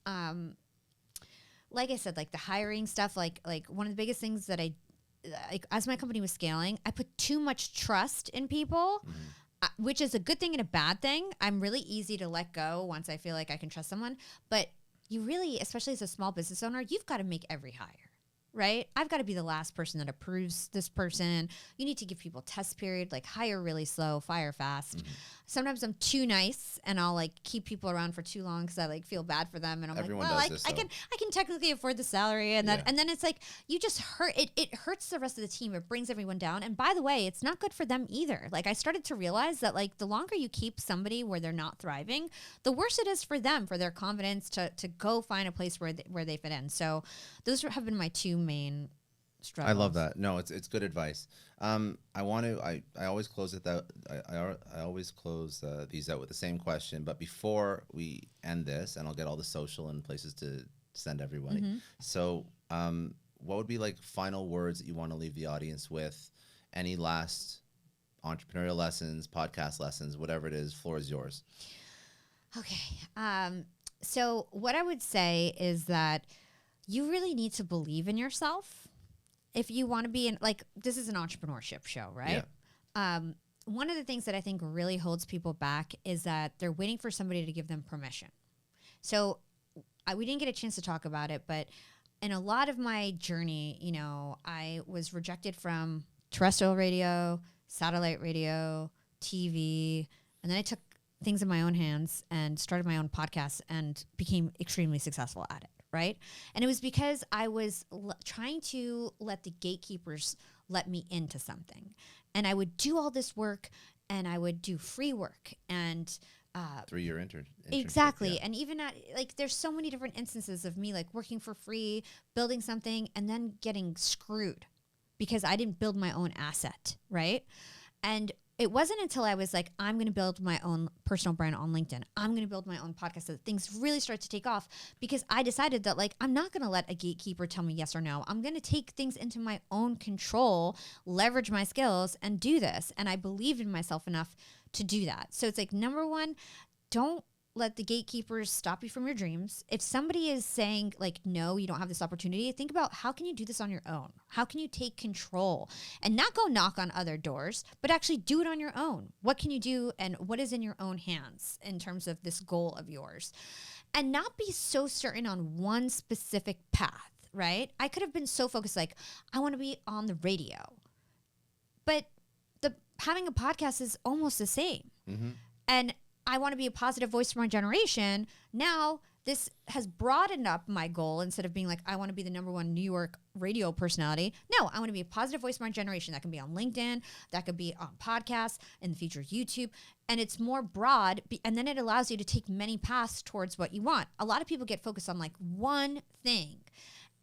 like I said, like the hiring stuff, like one of the biggest things that like as my company was scaling, I put too much trust in people, which is a good thing and a bad thing. I'm really easy to let go once I feel like I can trust someone. But you really, especially as a small business owner, you've got to make every hire, right? I've got to be the last person that approves this person. You need to give people test period, like hire really slow, fire fast. Sometimes I'm too nice and I'll like keep people around for too long because I like feel bad for them. And I'm Everyone like, well, does this, I can technically afford the salary. And then it's like, you just hurt it. It hurts the rest of the team. It brings everyone down. And by the way, it's not good for them either. Like I started to realize that like the longer you keep somebody where they're not thriving, the worse it is for them, for their confidence to go find a place where they fit in. So those have been my two main struggles. I love that. No, it's good advice. I always close it that I always close these out with the same question. But before we end this, and I'll get all the social and places to send everybody. So, what would be like final words that you want to leave the audience with? Any last entrepreneurial lessons, podcast lessons, whatever it is, floor is yours. Okay. So what I would say is that you really need to believe in yourself. If you want to be in, like, this is an entrepreneurship show, right? Yeah. One of the things that I think really holds people back is that they're waiting for somebody to give them permission. So we didn't get a chance to talk about it, but in a lot of my journey, you know, I was rejected from terrestrial radio, satellite radio, TV, and then I took things in my own hands and started my own podcast and became extremely successful at it. Right. And it was because I was trying to let the gatekeepers let me into something. And I would do all this work and I would do free work and 3-year internship. Exactly. Yeah. And even at like there's so many different instances of me like working for free, building something and then getting screwed because I didn't build my own asset. Right. And it wasn't until I was like, I'm going to build my own personal brand on LinkedIn. I'm going to build my own podcast that things really start to take off because I decided that like, I'm not going to let a gatekeeper tell me yes or no. I'm going to take things into my own control, leverage my skills and do this. And I believed in myself enough to do that. So it's like, number one, don't let the gatekeepers stop you from your dreams. If somebody is saying like, no, you don't have this opportunity, think about how can you do this on your own? How can you take control and not go knock on other doors, but actually do it on your own? What can you do and what is in your own hands in terms of this goal of yours? And not be so certain on one specific path, right? I could have been so focused like, I want to be on the radio. But having a podcast is almost the same. And I want to be a positive voice for my generation. Now, this has broadened up my goal instead of being like, I want to be the number one New York radio personality. No, I want to be a positive voice for my generation. That can be on LinkedIn. That could be on podcasts, in the future, YouTube. And it's more broad. And then it allows you to take many paths towards what you want. A lot of people get focused on like one thing.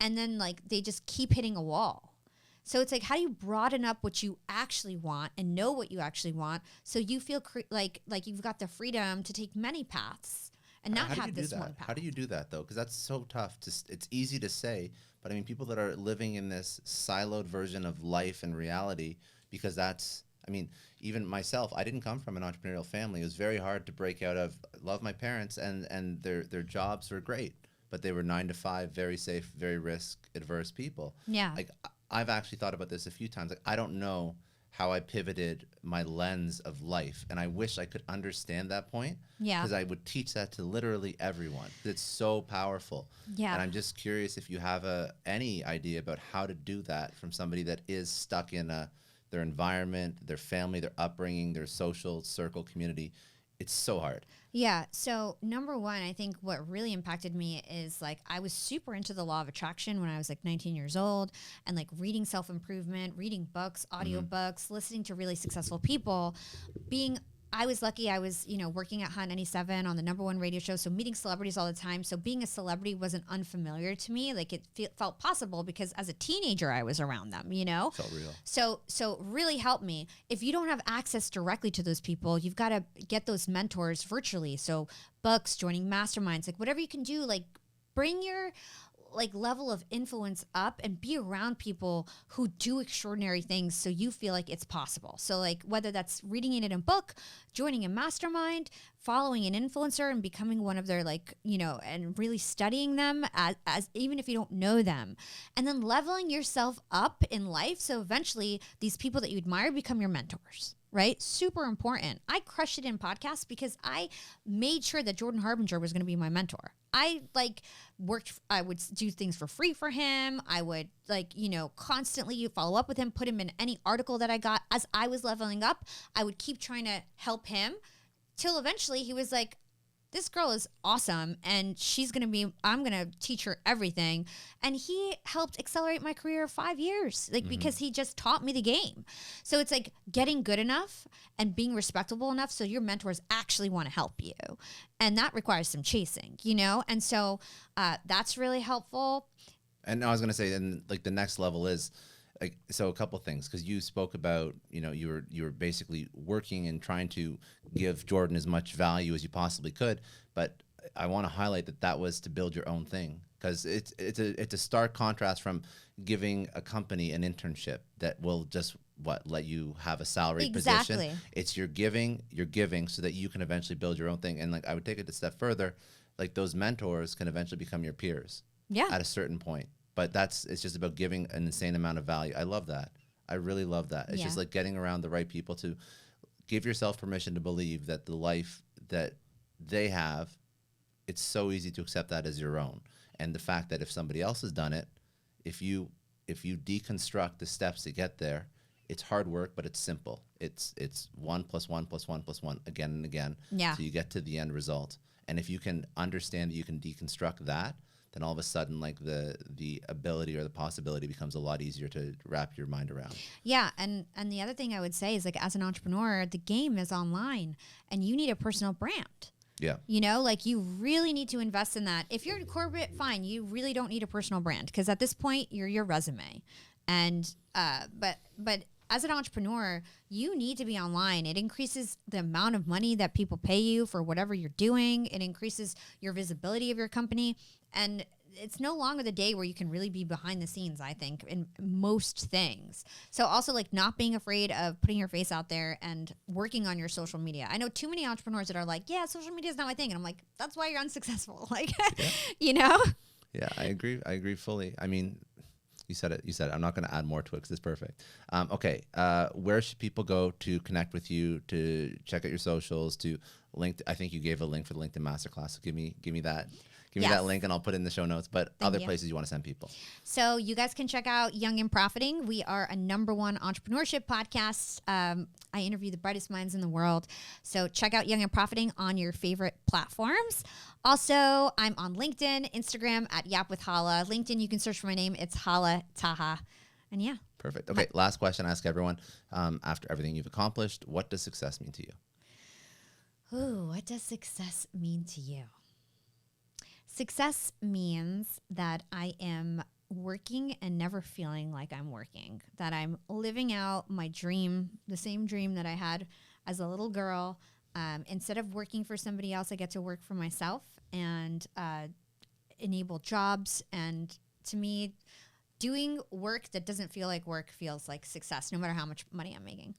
And then like they just keep hitting a wall. So it's like, how do you broaden up what you actually want and know what you actually want, so you feel like you've got the freedom to take many paths and not have this one path? How do you do that though? Because that's so tough. It's easy to say, but I mean, people that are living in this siloed version of life and reality, because that's, I mean, even myself, I didn't come from an entrepreneurial family. It was very hard to break out of. Love my parents, and their jobs were great, but they were 9 to 5, very safe, very risk adverse people. Yeah. Like, I've actually thought about this a few times. Like, I don't know how I pivoted my lens of life, and I wish I could understand that point. Yeah. Because I would teach that to literally everyone. It's so powerful. Yeah. And I'm just curious if you have any idea about how to do that from somebody that is stuck in their environment, their family, their upbringing, their social circle, community. It's so hard. Yeah. So number one, I think what really impacted me is like, I was super into the law of attraction when I was like 19 years old, and like reading self-improvement, reading books, audiobooks, listening to really successful people. I was lucky. I was, working at Hot 97 on the #1 radio show. So meeting celebrities all the time. So being a celebrity wasn't unfamiliar to me. Like, it felt possible because as a teenager, I was around them, Felt real. So really helped me. If you don't have access directly to those people, you've got to get those mentors virtually. So books, joining masterminds, like whatever you can do, like bring your like level of influence up and be around people who do extraordinary things, so you feel like it's possible. So like, whether that's reading it in a book, joining a mastermind, following an influencer and becoming one of their and really studying them as even if you don't know them, and then leveling yourself up in life. So eventually these people that you admire become your mentors. Right? Super important. I crushed it in podcasts because I made sure that Jordan Harbinger was going to be my mentor. I would do things for free for him. I would constantly follow up with him, put him in any article that I got. As I was leveling up, I would keep trying to help him till eventually he was like, this girl is awesome, and I'm going to teach her everything. And he helped accelerate my career 5 years, because he just taught me the game. So it's like getting good enough and being respectable enough so your mentors actually want to help you. And that requires some chasing, And so that's really helpful. And I was going to say, and like the next level is, so a couple things, because you spoke about, you were basically working and trying to give Jordan as much value as you possibly could, but I want to highlight that was to build your own thing, because it's a stark contrast from giving a company an internship that will just let you have a salaried position. It's you're giving so that you can eventually build your own thing. And like, I would take it a step further, like those mentors can eventually become your peers. Yeah. At a certain point. But it's just about giving an insane amount of value. I love that. I really love that. It's just like getting around the right people to give yourself permission to believe that the life that they have, it's so easy to accept that as your own. And the fact that if somebody else has done it, if you deconstruct the steps to get there, it's hard work, but it's simple. It's 1 + 1 + 1 + 1 again and again. Yeah. So you get to the end result. And if you can understand that you can deconstruct that, then all of a sudden, like the ability or the possibility becomes a lot easier to wrap your mind around. Yeah, and the other thing I would say is, like, as an entrepreneur, the game is online, and you need a personal brand. Yeah. You really need to invest in that. If you're in corporate, fine, you really don't need a personal brand, because at this point, you're your resume. And but as an entrepreneur, you need to be online. It increases the amount of money that people pay you for whatever you're doing. It increases your visibility of your company. And it's no longer the day where you can really be behind the scenes, I think, in most things. So also, like, not being afraid of putting your face out there and working on your social media. I know too many entrepreneurs that are like, yeah, social media is not my thing. And I'm like, that's why you're unsuccessful. Like, Yeah, I agree fully. I mean, you said it. I'm not going to add more to it because it's perfect. Okay. Where should people go to connect with you, to check out your socials, to link? I think you gave a link for the LinkedIn Masterclass. So give me that. Give me that link and I'll put it in the show notes. But other places you want to send people. So you guys can check out Young and Profiting. We are a #1 entrepreneurship podcast. I interview the brightest minds in the world. So check out Young and Profiting on your favorite platforms. Also, I'm on LinkedIn, Instagram at YAP with Hala. LinkedIn, you can search for my name. It's Hala Taha. And yeah. Perfect. Okay. Last question I ask everyone. After everything you've accomplished, what does success mean to you? Ooh, what does success mean to you? Success means that I am working and never feeling like I'm working, that I'm living out my dream, the same dream that I had as a little girl. Instead of working for somebody else, I get to work for myself and enable jobs. And to me, doing work that doesn't feel like work feels like success, no matter how much money I'm making.